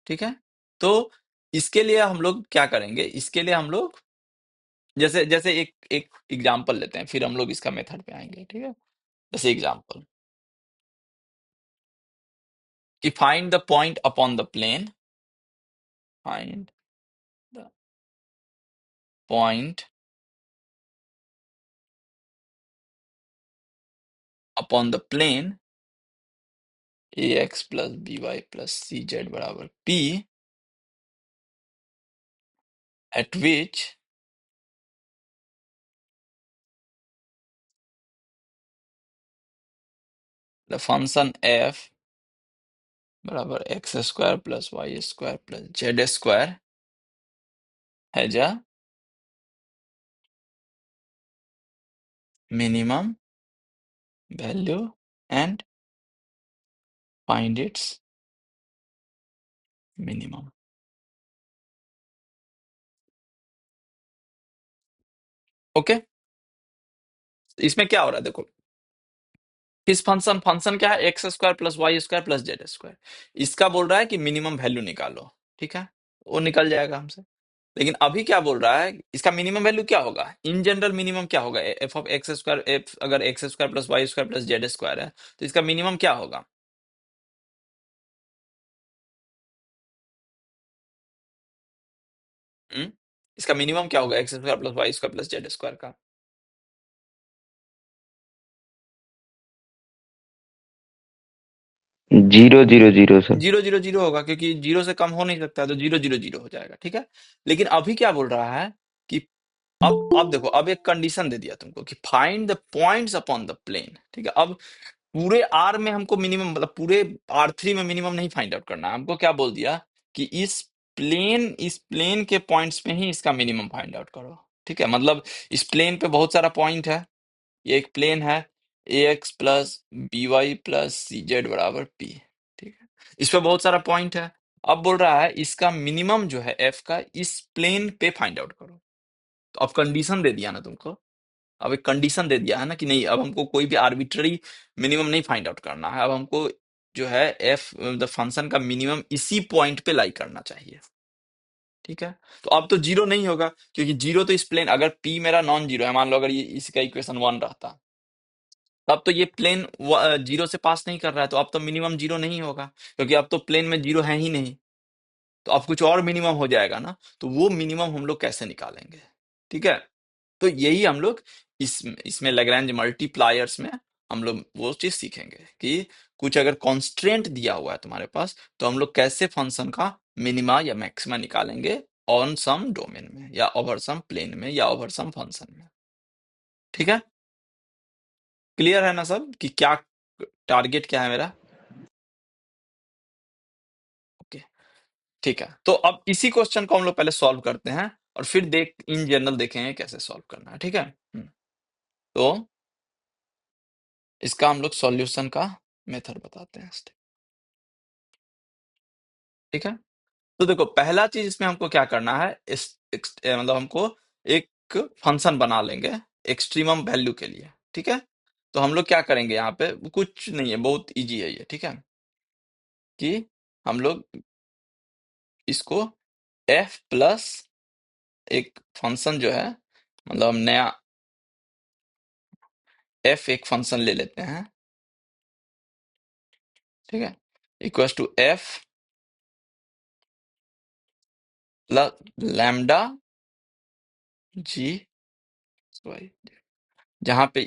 ठीक है। तो इसके लिए हम लोग क्या करेंगे, इसके लिए हम लोग जैसे जैसे एक एक एग्जांपल लेते हैं, फिर हम लोग इसका मेथड पे आएंगे, ठीक है। जैसे एग्जांपल कि find the point upon the plane, find the point upon the plane ax plus by plus cz बराबर p, at which the function f बराबर x² plus y² plus z² has a minimum value and find its minimum। Okay, इसमें क्या हो रहा है देखो, किस function function क्या है, x square plus Y square plus Z square. इसका बोल रहा है कि मिनिमम वैल्यू निकालो, ठीक है, वो निकल जाएगा हमसे। लेकिन अभी क्या बोल रहा है, इसका मिनिमम वैल्यू क्या होगा, इन जनरल मिनिमम क्या होगा, f of x square, f अगर x square plus Y square plus Z square है तो इसका मिनिमम क्या होगा। हम्म इसका मिनिमम क्या होगा, x square plus Y square plus Z square का। 0 0 0 सर। 0 0 0 होगा, क्योंकि 0 से कम हो नहीं सकता है, तो 0 0 0 हो जाएगा, ठीक है। लेकिन अभी क्या बोल रहा है कि अब देखो, अब एक कंडीशन दे दिया तुमको कि find the points upon the plane, ठीक है। अब पूरे आर में हमको मिनिमम, मतलब पूरे R3 में मिनिमम नहीं फाइंड आउट करना है, हमको क्या बोल दिया कि इस प्लेन के पॉइंट्स में ही इसका मिनिमम फाइंड आउट करो, ठीक है। मतलब इस प्लेन पे बहुत सारा पॉइंट है, ये एक प्लेन है, a x plus b y plus c z बराबर पी, ठीक है। इस पे बहुत सारा पॉइंट है। अब बोल रहा है इसका मिनिमम जो है एफ का, इस प्लेन पे फाइंड आउट करो। तो अब कंडीशन दे दिया ना तुमको, अब एक कंडीशन दे दिया है ना कि नहीं, अब हमको कोई भी आर्बिट्ररी मिनिमम नहीं फाइंड आउट करना है, अब हमको जो है एफ द फंक्शन का मिनिमम इसी पॉइंट पे लाई करना चाहिए, ठीक है। तो अब तो जीरो नहीं होगा, क्योंकि जीरो तो इस प्लेन, अगर पी मेरा नॉन जीरो है, मान लो अगर ये इसका इक्वेशन 1 रहता, तब तो ये प्लेन जीरो से पास नहीं कर रहा है, तो अब तो मिनिमम जीरो नहीं होगा, क्योंकि अब तो प्लेन में जीरो है ही नहीं। तो अब कुछ और मिनिमम हो जाएगा ना, तो वो मिनिमम हम लोग कैसे निकालेंगे, ठीक है। तो यही हम लोग इसमें लैग्रैंज मल्टीप्लायर्स में हम लोग वो चीज सीखेंगे कि कुछ अगर कॉन्स्ट्रेंट दिया हुआ है तुम्हारे पास, तो हम लोग कैसे फंक्शन का मिनिमा या मैक्सिमा निकालेंगे ऑन सम डोमेन में, या ओवर सम प्लेन में, या ओवर सम फंक्शन में, ठीक है। क्लियर है ना सब कि क्या टारगेट क्या है मेरा। ओके, ठीक है। तो अब इसी क्वेश्चन को हम लोग पहले सॉल्व करते हैं, और फिर इन जनरल देखेंगे कैसे सॉल्व करना है, ठीक है। तो इसका हम लोग सॉल्यूशन का मेथड बताते हैं, ठीक है। तो देखो, पहला चीज इसमें हमको क्या करना है, मतलब हमको एक फंक्शन बना लेंगे एक्सट्रीमम वैल्यू के लिए, ठीक है। तो हम लोग क्या करेंगे, यहाँ पे कुछ नहीं है, बहुत इजी है ये, ठीक है, कि हम लोग इसको f प्लस एक फंक्शन जो है, मतलब हम नया f एक फंक्शन ले लेते हैं, ठीक है, equal to f plus lambda g y, जहां पे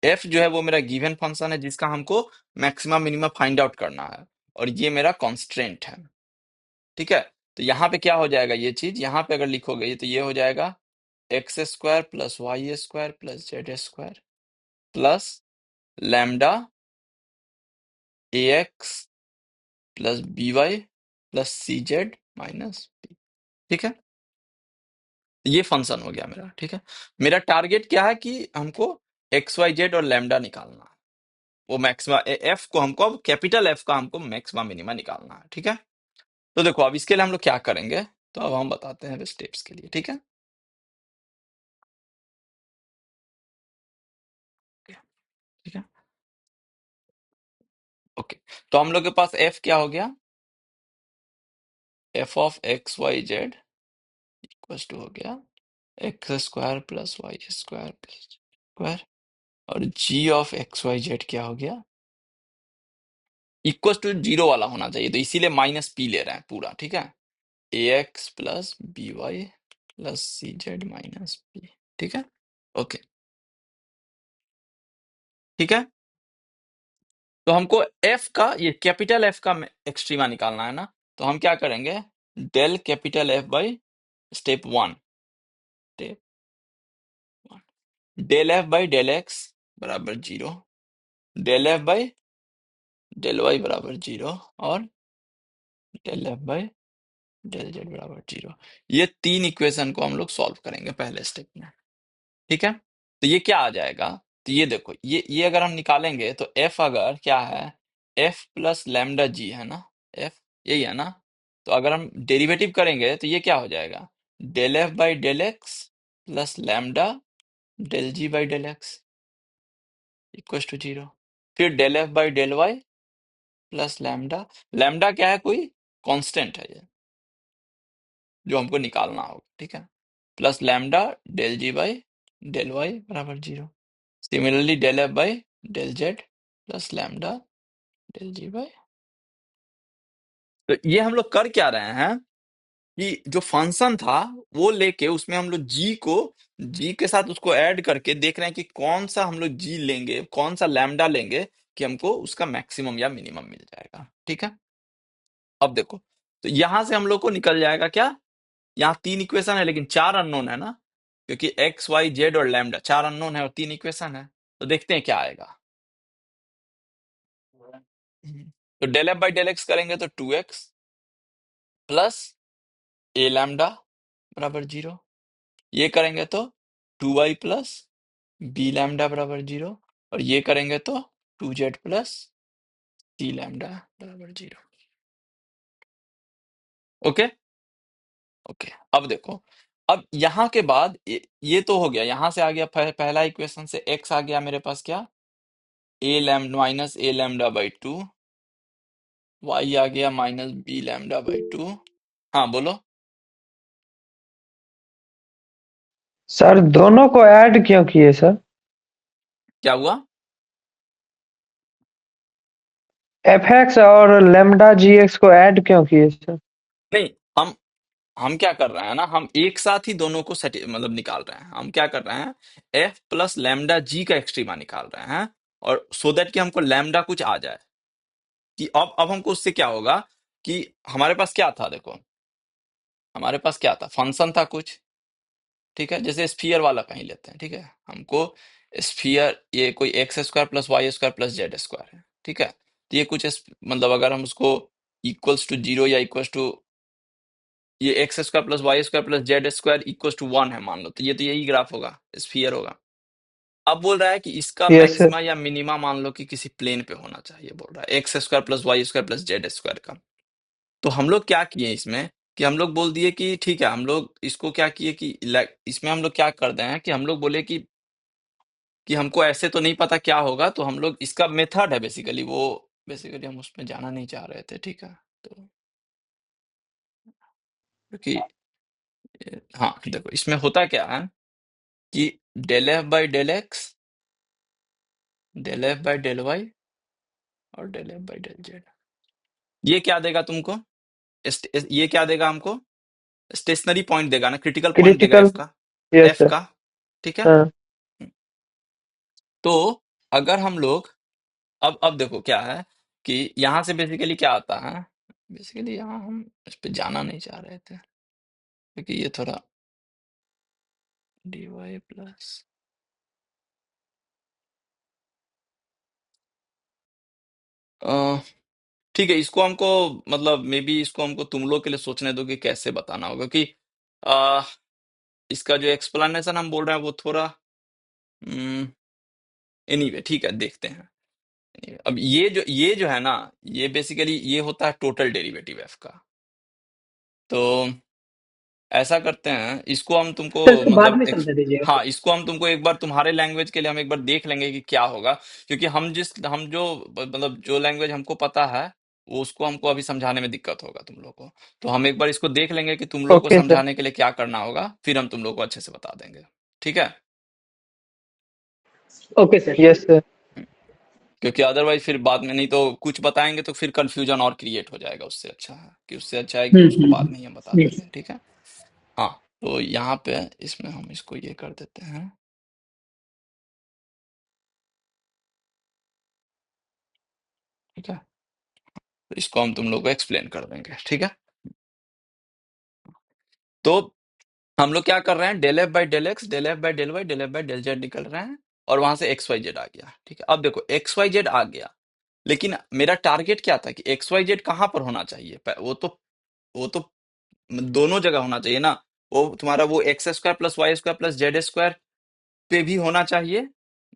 f जो है वो मेरा गिवन फंक्शन है, जिसका हमको मैक्सिमम मिनिमम फाइंड आउट करना है, और ये मेरा कॉन्स्ट्रेंट है, ठीक है। तो यहाँ पे क्या हो जाएगा, ये चीज यहाँ पे अगर लिखोगे तो ये हो जाएगा x square plus Y square plus Z square plus lambda a x plus b y plus c z minus p, ठीक है। ये फंक्शन हो गया मेरा, ठीक है। मेरा टारगेट क्या है कि हमको एक्स वाई जेड और लैम्डा निकालना है, वो मैक्सिमा एफ को हमको, अब कैपिटल एफ का हमको मैक्सिमा मिनिमा निकालना है, ठीक है। तो देखो, अब इसके लिए हम लोग क्या करेंगे, तो अब हम बताते हैं स्टेप्स के लिए, ठीक है। ठीक है, ओके। तो हम लोग के पास एफ क्या हो गया, f of x Y z equal to हो गया x square plus Y square plus square, और g of x Y z क्या हो गया, इक्वल टू जीरो वाला होना चाहिए, तो इसीलिए माइनस पी ले रहे हैं पूरा, ठीक है। A x plus b y plus c z minus p, ठीक है, ओके, ठीक है। तो हमको एफ का, ये कैपिटल एफ का एक्सट्रीमा निकालना है ना, तो हम क्या करेंगे, del capital f by step 1, step 1, del F by del x बराबर 0, del F by del y बराबर 0, और del F by del z बराबर 0। ये तीन इक्वेशन को हम लोग सॉल्व करेंगे पहले स्टेप में, ठीक है। तो ये क्या आ जाएगा, तो ये देखो, ये अगर हम निकालेंगे तो एफ अगर क्या है, एफ प्लस लैम्डा जी है ना, एफ यही है ना। तो अगर हम डेरिवेटिव करेंगे तो ये क्या हो जाएगा, del F by del x plus lambda del g by del x equal to 0। फिर del F by del y plus lambda, lambda क्या है, कोई कांस्टेंट है ये जो हमको निकालना होगा, ठीक है, plus lambda del g by del y बराबर 0। Similarly del F by del z plus lambda del g by. तो ये हम लोग कर क्या रहे हैं कि जो फंक्शन था वो लेके उसमें हम लोग जी के साथ उसको ऐड करके देख रहे हैं कि कौन सा हम लोग जी लेंगे, कौन सा लैम्डा लेंगे कि हमको उसका मैक्सिमम या मिनिमम मिल जाएगा, ठीक है। अब देखो, तो यहां से हम लोग को निकल जाएगा क्या, यहाँ 3 इक्वेशन है लेकिन 4 अननोन है ना, क्योंकि एक्स वाई जेड और लैम्डा 4 अननोन है और 3 इक्वेशन है। तो देखते हैं क्या आएगा। तो del F by del x करेंगे तो 2x प्लस ए लैम्डा बराबर 0। ये करेंगे तो 2y प्लस बी लैम्डा बराबर 0। और ये करेंगे तो 2z प्लस सी लैम्डा बराबर 0। Okay okay. अब देखो, अब यहां के बाद ये तो हो गया, यहां से आ गया पहला इक्वेशन से x आ गया मेरे पास क्या, a lambda minus a lambda by 2, y आ गया माइनस बी लैम्डा बाई 2। हाँ बोलो सर दोनों को ऐड क्यों किए सर? क्या हुआ। fx और lambda gx को ऐड क्यों किए सर? नहीं, हम क्या कर रहे हैं ना, हम एक साथ ही दोनों को मतलब निकाल रहे हैं। हम क्या कर रहे हैं, एफ प्लस लैम्डा जी का एक्सट्रीमा निकाल रहे हैं, और सो दैट कि हमको लैम्डा कुछ आ जाए कि अब हमको उससे क्या होगा कि हमारे पास क्या था, देखो हमारे पास क्या था, फंक्शन था कुछ, ठीक है, जैसे स्फीयर वाला कहीं लेते हैं, ठीक है, हमको स्फीयर ये कोई x square plus Y square plus Z square है, ठीक है। तो ये कुछ मतलब अगर हम उसको इक्वल्स टू 0 या इक्वल्स टू ये x square plus Y square plus Z square equals to 1 है मान लो, तो ये तो यही ग्राफ होगा, स्फीयर होगा। अब बोल रहा है कि इसका यस सर। मैक्सिमा या मिनिमा मान लो कि किसी प्लेन पे होना चाहिए, बोल रहा है x square plus Y square plus Z square का। तो हम लोग क्या किए इसमें कि हम लोग बोल दिए कि ठीक है, हम लोग इसको क्या किए कि इसमें हम लोग क्या कर रहे हैं कि हम लोग बोले कि हमको ऐसे तो नहीं पता क्या होगा, तो हम लोग इसका मेथड है बेसिकली, वो बेसिकली हम उसमें जाना नहीं चाह रहे थे, ठीक है। तो क्योंकि हाँ देखो इसमें होता क्या है कि del F by del x, del F by del y और del F by del z, ये क्या देगा तुमको, ये क्या देगा हमको, स्टेशनरी पॉइंट देगा ना, क्रिटिकल पॉइंट देगा क्रिटिकल। Yes F sir. का, ठीक है। हाँ। तो अगर हम लोग अब देखो क्या है कि यहां से बेसिकली क्या आता है, बेसिकली यहाँ हम इस पे जाना नहीं चाह रहे थे क्योंकि ये थोड़ा dy प्लस ठीक है, इसको हमको मतलब मे बी इसको हमको तुम लोग के लिए सोचने दो कि कैसे बताना होगा, कि आ, इसका जो एक्सप्लेनेशन हम बोल रहे हैं वो थोड़ा एनीवे ठीक है, देखते हैं। Anyway, अब ये जो है ना, ये बेसिकली ये होता है टोटल डेरिवेटिव एफ का। तो ऐसा करते हैं, इसको हम तुमको सर इसको बाद मतलब में समझा दीजिएगा हाँ, सर। इसको हम तुमको एक बार तुम्हारे लैंग्वेज के लिए हम एक बार देख लेंगे कि क्या होगा, क्योंकि हम जो मतलब जो लैंग्वेज हमको पता है वो उसको हमको अभी समझाने में दिक्कत होगा तुम लोग को। तो हम एक बार इसको देख लेंगे कि तुम लोग को ओके सर। समझाने के लिए क्या करना होगा, फिर हम तुम लोग को अच्छे से बता देंगे, ठीक है। Okay sir. Yes sir. क्योंकि अदरवाइज फिर बाद में नहीं तो कुछ बताएंगे तो फिर कंफ्यूजन और क्रिएट हो जाएगा, उससे अच्छा है कि उसको बाद में ही हम बता यस। देते हैं, ठीक है। हाँ, तो यहाँ पे इसमें हम इसको ये कर देते हैं, ठीक है। तो इसको हम तुम लोग को एक्सप्लेन कर देंगे, ठीक है। तो हम लोग क्या कर रहे हैं, del F by del x, del F by del y, del F by del z निकल रहे हैं, और वहां से एक्स वाई जेड आ गया, ठीक है। अब देखो एक्स वाई जेड आ गया, लेकिन मेरा टारगेट क्या था कि एक्स वाई जेड कहाँ पर होना चाहिए, वो तो दोनों जगह होना चाहिए ना। वो तुम्हारा वो x square plus Y square plus Z square पे भी होना चाहिए,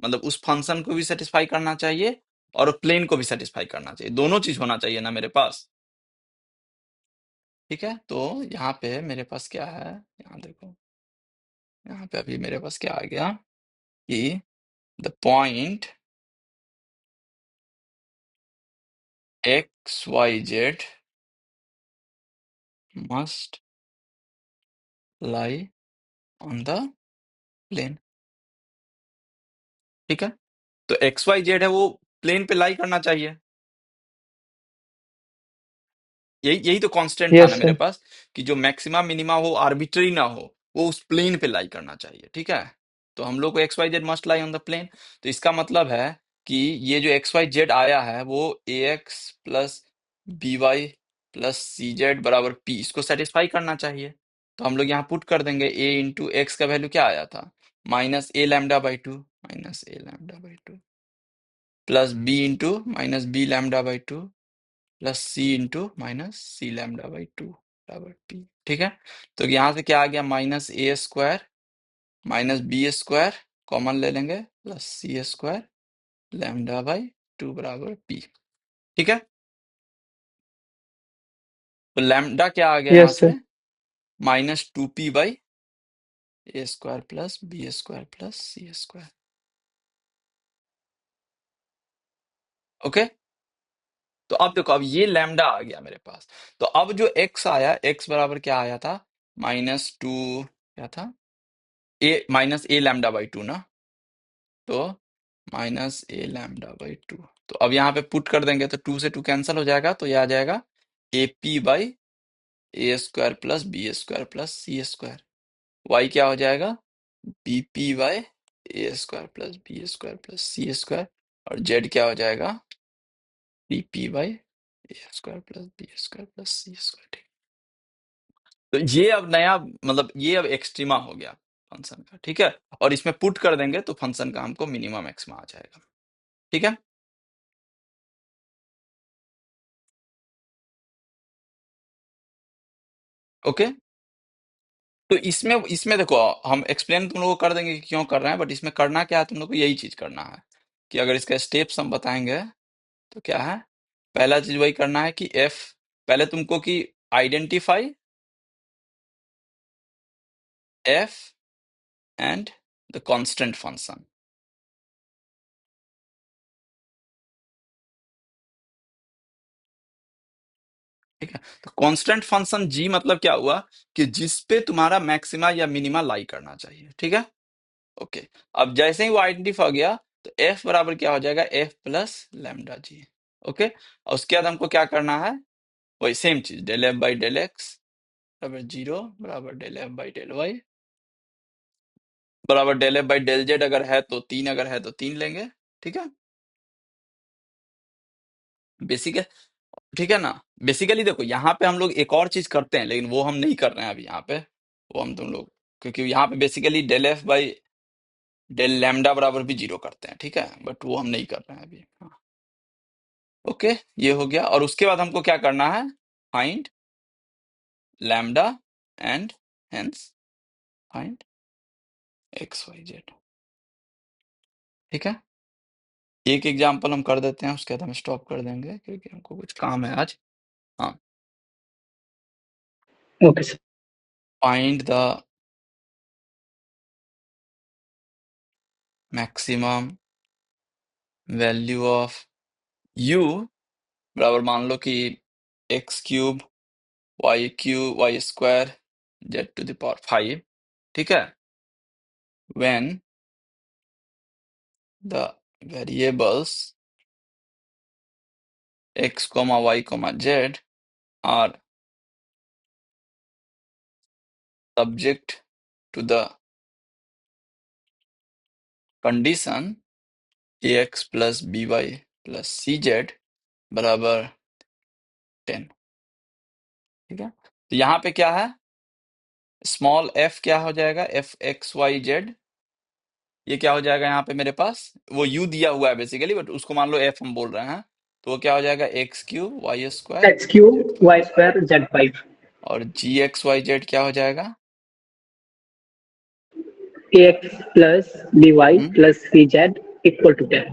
मतलब उस फंक्शन को भी सेटिस्फाई करना चाहिए और प्लेन को भी सेटिस्फाई करना चाहिए, दोनों चीज होना चाहिए ना मेरे पास, ठीक है। तो यहाँ पे मेरे पास क्या है, यहाँ देखो, यहाँ पे अभी मेरे पास क्या आ गया, कि the point x Y z must lie on the plane. ठीक है, तो एक्स वाई जेड है वो प्लेन पे लाई करना चाहिए। यही यही तो कांस्टेंट था ना यस मेरे सर। पास, कि जो मैक्सिमा मिनिमा हो आर्बिट्री ना हो, वो उस प्लेन पे लाई करना चाहिए। ठीक है, तो हम लोग को x Y z must lie on the plane. तो इसका मतलब है कि ये जो एक्स वाई जेड आया है वो a x plus b y plus c z बराबर पी, इसको सेटिस्फाई करना चाहिए। तो हम लोग यहाँ पुट कर देंगे ए इंटू एक्स का वैल्यू क्या आया था, minus a lambda by two, minus a lambda by two, plus b into minus b lambda by two, plus c into minus c lambda by two बराबर p. ठीक है, तो यहाँ से क्या आ गया, माइनस ए square minus b square common ले लेंगे, plus c square lambda by two बराबर पी। ठीक है, तो लैम्डा क्या आ गया यहाँ यस से, sir. Minus two p by a square plus b square plus c square. Okay, तो अब देखो, अब ये लैम्डा आ गया मेरे पास। तो अब जो एक्स आया, एक्स बराबर क्या आया था, माइनस टू, क्या था, a minus a lambda by two ना, तो minus a lambda by two. तो अब यहाँ पे पुट कर देंगे तो टू से टू कैंसिल हो जाएगा, तो ये आ जाएगा a p by a square plus b square plus c square. Y क्या हो जाएगा, b p by a square plus b square plus c square. और जेड क्या हो जाएगा, b p by a square plus b square plus c square. ठीक, तो ये अब नया, मतलब ये अब एक्सट्रीमा हो गया फंक्शन का। ठीक है, और इसमें पुट कर देंगे तो फंक्शन का हमको मिनिमम एक्समा आ जाएगा। ठीक है, ओके। तो इसमें इसमें देखो, हम एक्सप्लेन तुम लोग को कर देंगे कि क्यों कर रहे हैं, बट इसमें करना क्या है, तुम लोग को यही चीज करना है कि अगर इसका स्टेप्स हम बताएंगे तो क्या है, पहला चीज वही करना है कि एफ, पहले तुमको कि identify F and the constant function. ठीक है, तो कांस्टेंट फंक्शन जी मतलब क्या हुआ, कि जिस पे तुम्हारा मैक्सिमा या मिनिमा लाई करना चाहिए। ठीक है, ओके। अब जैसे ही वो आइडेंटिफाई हो गया तो एफ बराबर क्या हो जाएगा, एफ प्लस लैम्डा जी। ओके, और उसके बाद हमको क्या करना है, वही सेम चीज, del F by del x बराबर जीरो बराबर del F by del y बराबर del F by del z, अगर है तो तीन, अगर है तो तीन लेंगे। ठीक है, बेसिक है। ठीक है ना, बेसिकली देखो यहाँ पे हम लोग एक और चीज करते हैं, लेकिन वो हम नहीं कर रहे हैं अभी यहाँ पे, वो हम तुम लोग, क्योंकि यहाँ पे basically del F by del lambda बराबर भी जीरो करते हैं। ठीक है, बट वो हम नहीं कर रहे हैं अभी। हाँ, ओके, ये हो गया। और उसके बाद हमको क्या करना है, find lambda and hence find x Y z. ठीक है, एक एग्जांपल हम कर देते हैं, उसके बाद हम स्टॉप कर देंगे क्योंकि हमको कुछ काम है आज। हाँ, Okay, sir. Find the maximum value of u बराबर, मान लो कि x cube y square z to the power 5। ठीक है, when the variables x, y, z are subject to the condition ax plus by plus cz बराबर 10। ठीक है, तो यहाँ पे क्या है, स्मॉल f क्या हो जाएगा, एफ एक्स वाई जेड, ये क्या हो जाएगा यहाँ पे मेरे पास, वो u दिया हुआ है बेसिकली, बट उसको मान लो f हम बोल रहे हैं, तो वो क्या हो जाएगा, x cube y square X z cube y 5। square z5. और जी एक्स वाई जेड क्या हो जाएगा, Ax plus by hmm, plus cz equal to 10.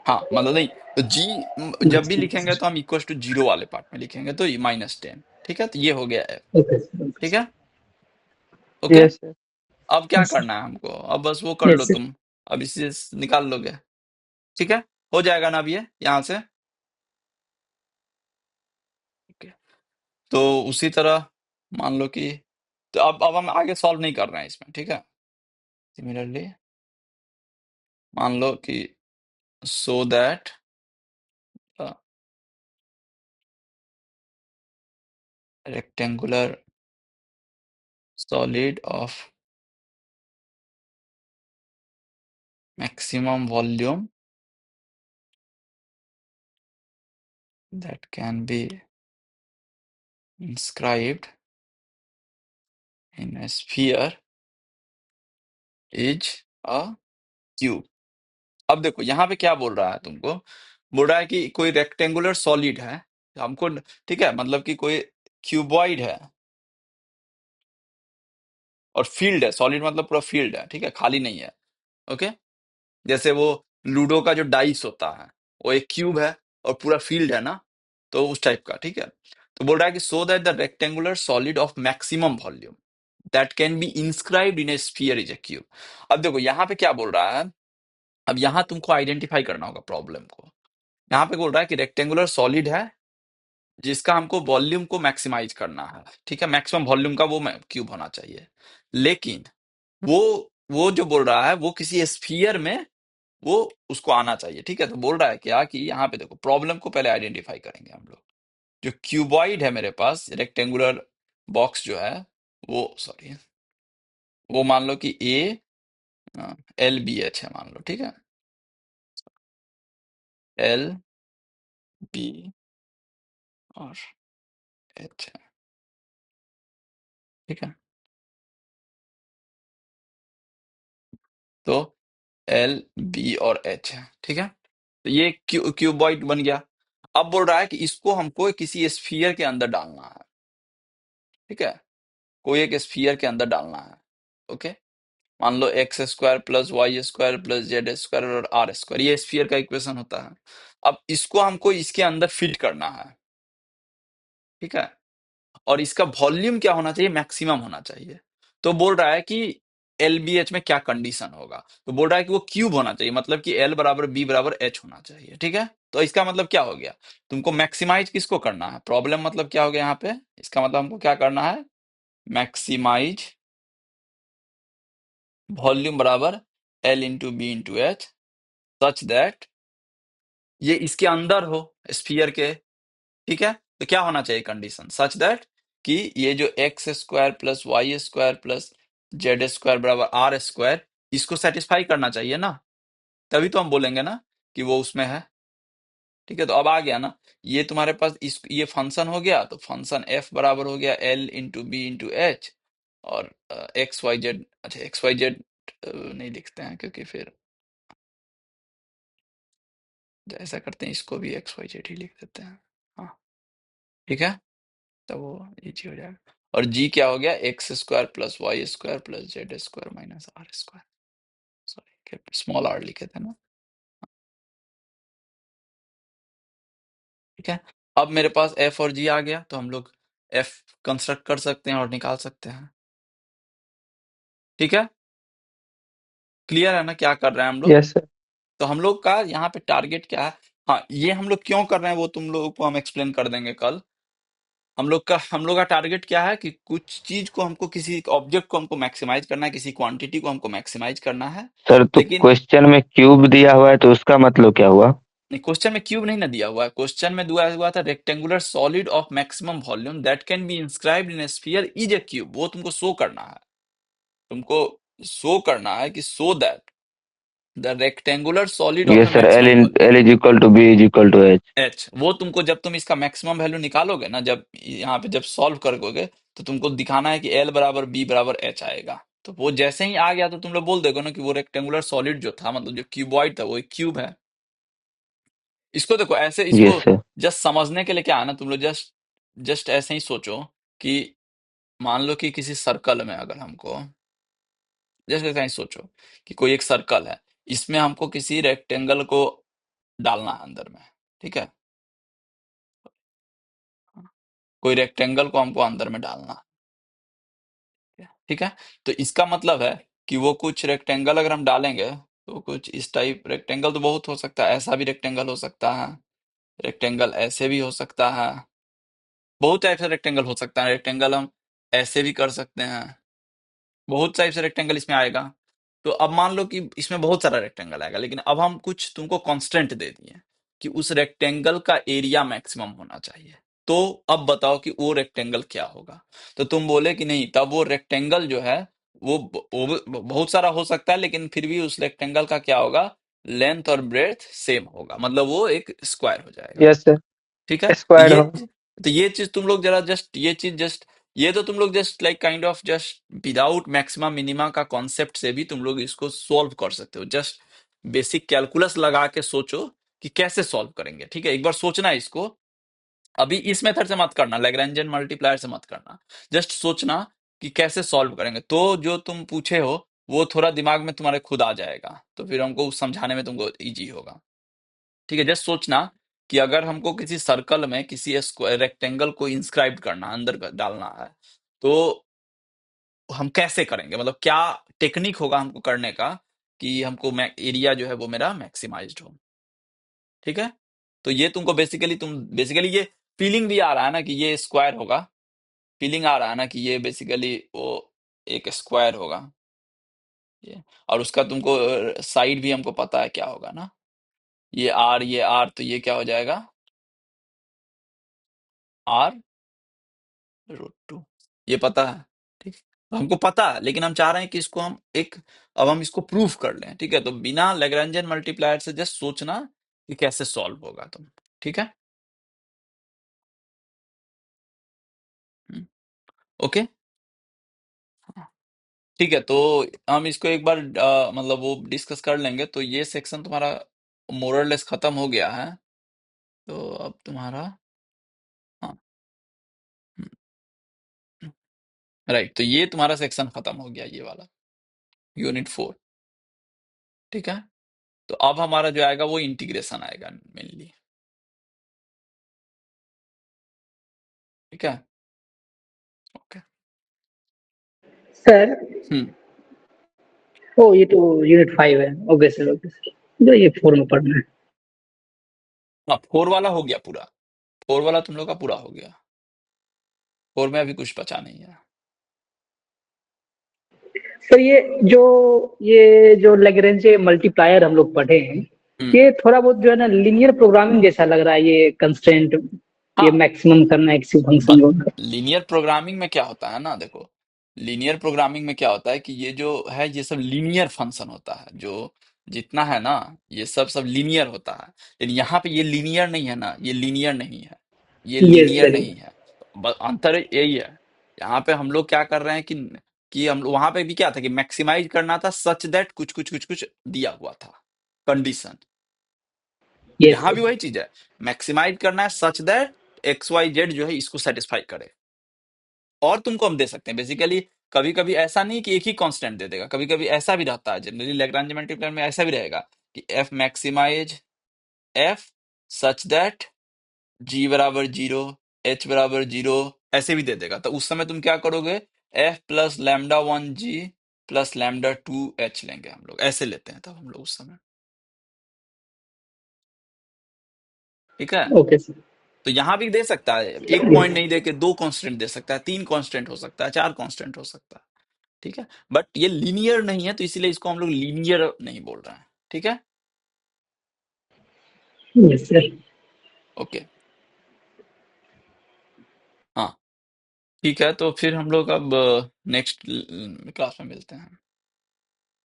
हाँ मतलब नहीं, तो जी जब भी Next, लिखेंगे next. तो हम इक्वल टू जीरो वाले पार्ट में लिखेंगे, तो ये -10। ठीक है, तो ये हो गया f। Okay, sir. Okay, ठीक sir. है, ओके। Yes sir. अब क्या Yes, sir. करना है हमको, अब बस वो कर लो Yes, sir. तुम, अब इसे निकाल लोगे, ठीक है, हो जाएगा ना अब ये यहां से। ओके, तो उसी तरह मान लो कि, तो अब हम आगे सॉल्व नहीं कर रहे हैं इसमें, ठीक है। सिमिलरली मान लो कि so that rectangular solid of maximum volume that can be inscribed in a sphere is a cube। अब देखो यहाँ पे क्या बोल रहा है तुमको, बोल रहा है कि कोई रेक्टेंगुलर सॉलिड है हमको, ठीक है, मतलब कि कोई क्यूबॉइड है और फील्ड है, सॉलिड मतलब पूरा फील्ड है, ठीक है, खाली नहीं है। ओके, जैसे वो लूडो का जो डाइस होता है वो एक क्यूब है और पूरा फील्ड है ना, तो उस टाइप का, ठीक है। तो बोल रहा है कि so that the rectangular solid of maximum volume that can be inscribed in A sphere is a cube. अब देखो यहाँ पे क्या बोल रहा है, अब यहाँ तुमको आइडेंटिफाई करना होगा प्रॉब्लम को। यहाँ पे बोल रहा है कि रेक्टेंगुलर सॉलिड है जिसका हमको वॉल्यूम को मैक्सिमाइज करना है, ठीक है, मैक्सिमम वॉल्यूम का वो क्यूब होना चाहिए, लेकिन वो वो जो बोल रहा है वो किसी स्फीयर में वो उसको आना चाहिए, ठीक है। तो बोल रहा है क्या कि यहाँ पे देखो प्रॉब्लम को पहले आइडेंटिफाई करेंगे हम लोग। जो क्यूबॉइड है मेरे पास रेक्टेंगुलर बॉक्स जो है वो, सॉरी, वो मान लो कि ए एल बी एच है मान लो, ठीक है, एल बी और एच है, ठीक है। तो एल बी और एच है, ठीक है, तो ये क्यूबॉइड बन गया। अब बोल रहा है कि इसको हमको किसी स्फीयर के अंदर डालना है, ठीक है, कोई एक स्फीयर के अंदर डालना है। ओके, मान लो x square plus Y square plus Z square और आर स्क्वायर, ये स्फीयर का इक्वेशन होता है। अब इसको हमको इसके अंदर फिट करना है, ठीक है, और इसका वॉल्यूम क्या होना चाहिए, मैक्सिमम होना चाहिए। तो बोल रहा है कि एलबीएच में क्या कंडीशन होगा, तो बोल रहा है कि वो क्यूब होना चाहिए, मतलब कि एल बराबर बी बराबर एच होना चाहिए, ठीक है। तो इसका मतलब क्या हो गया, तुमको मैक्सिमाइज किसको करना है, प्रॉब्लम मतलब क्या हो गया यहाँ पे, इसका मतलब हमको क्या करना है, मैक्सिमाइज वॉल्यूम बराबर l into B into h such that ये इसके अंदर हो स्फीयर के, ठीक है। तो क्या होना चाहिए कंडीशन, सच दैट कि ये जो x square plus Y square plus Z square बराबर आर स्क्वायर इसको सेटिस्फाई करना चाहिए ना, तभी तो हम बोलेंगे ना कि वो उसमें है, ठीक है। तो अब आ गया ना, ये तुम्हारे पास इस ये फंक्शन हो गया, तो फंक्शन एफ बराबर हो गया l into B into h और एक्स वाई जेड, अच्छा एक्स वाई जेड नहीं लिखते हैं क्योंकि फिर ऐसा करते हैं, इसको भी एक्स वाई जेड ही लिख देते हैं, हाँ, ठीक है, तो वो इजी हो जाएगा। और जी क्या हो गया, x square plus Y square plus Z square minus r square, sorry small r लिखे थे ना, ठीक है। अब मेरे पास एफ और जी आ गया, तो हम लोग एफ कंस्ट्रक्ट कर सकते हैं और निकाल सकते हैं, ठीक है। क्लियर है ना क्या कर रहे हैं हम लोग। Yes sir. तो हम लोग का यहाँ पे टारगेट क्या है, हाँ ये हम लोग क्यों कर रहे हैं वो तुम लोगों को हम एक्सप्लेन कर देंगे कल। हम लोग का टारगेट क्या है कि कुछ चीज को हमको, किसी ऑब्जेक्ट को हमको मैक्सिमाइज करना है, किसी क्वांटिटी को हमको मैक्सिमाइज करना है, सर तो लेकिन क्वेश्चन में क्यूब दिया हुआ है तो उसका मतलब क्या हुआ? नहीं, क्वेश्चन में क्यूब नहीं ना दिया हुआ है, क्वेश्चन में दिया हुआ था rectangular solid of maximum volume that can be inscribed in A sphere is a cube, वो तुमको शो करना है, तुमको शो करना है कि so that the rectangular solid of ये ए सर l maximum in volume l is equal to b is equal to h. H, वो तुमको जब तुम इसका मैक्सिमम वैल्यू निकालोगे ना, जब यहाँ पे जब सॉल्व करोगे तो तुमको दिखाना है कि एल बराबर बी बराबर एच आएगा। तो वो जैसे ही आ गया तो तुम लोग बोल दोगे ना कि वो रेक्टेंगुलर सॉलिड जो था, मतलब जो क्यूबॉइड था वो एक क्यूब है। इसको देखो ऐसे, ये इसको सर। जस्ट समझने के लिए क्या है ना, तुम लोग जस्ट जस्ट ऐसे ही सोचो कि मान लो कि किसी सर्कल में अगर हमको, जस्ट ऐसे ही सोचो कि कोई एक सर्कल है, इसमें हमको किसी रेक्टेंगल को डालना है अंदर में, ठीक है, कोई रेक्टेंगल को हमको अंदर में डालना है, ठीक है। तो इसका मतलब है कि वो कुछ रेक्टेंगल अगर हम डालेंगे तो कुछ इस टाइप रेक्टेंगल तो बहुत हो सकता है, ऐसा भी रेक्टेंगल हो सकता है, रेक्टेंगल ऐसे भी हो सकता है, बहुत टाइप से रेक्टेंगल हो सकता है। रेक्टेंगल हम ऐसे भी कर सकते हैं, बहुत टाइप से रेक्टेंगल इसमें आएगा। तो अब मान लो कि इसमें बहुत सारा रेक्टेंगल आएगा, लेकिन अब हम कुछ तुमको कांस्टेंट दे दिए कि उस रेक्टेंगल का एरिया मैक्सिमम होना चाहिए। तो अब बताओ कि वो रेक्टेंगल क्या होगा। तो तुम बोले कि नहीं, तब वो रेक्टेंगल जो है वो बहुत सारा हो सकता है, लेकिन फिर भी उस रेक्टेंगल का क्या होगा, लेंथ और ब्रेड्थ सेम होगा, मतलब वो एक स्क्वायर हो जाएगा। यस सर, ठीक है। तो स्क्वायर्ड ये होगा। तो ये चीज तुम लोग जरा जस्ट ये चीज जस्ट ये तो तुम लोग just like kind of just without maxima minima का कॉन्सेप्ट से भी तुम लोग इसको सॉल्व कर सकते हो। जस्ट बेसिक कैलकुलस लगा के सोचो कि कैसे सॉल्व करेंगे। ठीक है, एक बार सोचना है इसको। अभी इस मेथड से मत करना, लैग्रेंजियन मल्टीप्लायर से मत करना, जस्ट सोचना कि कैसे सॉल्व करेंगे। तो जो तुम पूछे हो वो थोड़ा दिमाग में तुम्हारे खुद आ जाएगा, तो फिर हमको समझाने में तुमको इजी होगा। ठीक है, जस्ट सोचना कि अगर हमको किसी सर्कल में किसी रेक्टेंगल को इंस्क्राइब करना, अंदर डालना है, तो हम कैसे करेंगे, मतलब क्या टेक्निक होगा हमको करने का कि हमको एरिया जो है वो मेरा मैक्सिमाइज्ड हो। ठीक है, तो ये तुमको बेसिकली ये फीलिंग भी आ रहा है ना कि ये स्क्वायर होगा, फीलिंग आ रहा है ना कि ये बेसिकली वो एक स्क्वायर होगा ये। और उसका तुमको साइड भी हमको पता है क्या होगा ना, ये आर, तो ये क्या हो जाएगा, आर रूट टू, ये पता है। ठीक है, हमको पता है, लेकिन हम चाह रहे हैं कि इसको हम अब हम इसको प्रूफ कर लें। ठीक है, तो बिना लैग्रेंजियन मल्टीप्लायर से जस्ट सोचना कि कैसे सॉल्व होगा तुम। ठीक है, ओके। ठीक है, तो हम इसको एक बार मतलब वो डिस्कस कर लेंगे। तो ये सेक्शन तुम्हारा मोरलेस खत्म हो गया है। तो अब तुम्हारा, हाँ, राइट, तो ये तुम्हारा सेक्शन खत्म हो गया, ये वाला यूनिट 4। ठीक है, तो अब हमारा जो आएगा वो इंटीग्रेशन आएगा मेनली। ठीक है, ओके। सर हम्म। ओ ये तो यूनिट 5 है। ओके सर, ओके सर, जो ये 4 में पढ़ना है। हाँ, 4 वाला हो गया पूरा, 4 वाला तुम लोग का पूरा हो गया। 4 में अभी कुछ बचा नहीं है। सर ये जो लैग्रेंज मल्टीप्लायर हम लोग पढ़े हैं, हम्म। ये थोड़ा बहुत जो है ना लीनियर प्रोग्रामिंग जैसा लग रहा है। ये कंस्ट्रेंट, ये हाँ, मैक्सिमम करना है किसी फंक्शन को। लीनियर प्रोग्रामिंग में क्या होता है ना, देखो, लीनियर प्रोग्रामिंग में क्या होता है कि ये जो है ये सब लीनियर फंक्शन होता है, जो जितना है ना ये सब लीनियर होता है। लेकिन यहाँ पे ये लीनियर नहीं है ना, ये लीनियर नहीं है, ये यस लीनियर सर। नहीं है। अंतर यही है। यहाँ पे हम लोग क्या कर रहे हैं कि हम वहां पे भी क्या था कि मैक्सिमाइज करना था, सच दैट कुछ कुछ कुछ कुछ दिया हुआ था कंडीशन। यस यहाँ भी सर। वही चीज है, मैक्सिमाइज करना है such that x Y z जो है इसको सेटिस्फाई करे। और तुमको हम दे सकते हैं बेसिकली, कभी कभी ऐसा नहीं कि एक ही कांस्टेंट दे देगा, कभी कभी ऐसा भी रहता है, जनरली लैग्रांज मल्टीप्लायर में ऐसा भी रहेगा कि f maximize f such that g बराबर जीरो, एच बराबर जीरो, ऐसे भी दे देगा। तो उस समय तुम क्या करोगे, एफ प्लस लैम्डा वन जी प्लस लैम्डा टू एच लेंगे हम लोग, ऐसे लेते हैं तब हम लोग उस समय। ठीक है, ओके सर। तो यहां भी दे सकता है, एक पॉइंट नहीं दे के दो कांस्टेंट दे सकता है, तीन कांस्टेंट हो सकता है, चार कांस्टेंट हो सकता है। ठीक है, बट ये लीनियर नहीं है, तो इसीलिए इसको हम लोग लीनियर नहीं बोल रहे हैं। ठीक है, यस सर। ओके, हाँ, ठीक है, तो फिर हम लोग अब नेक्स्ट क्लास में मिलते हैं।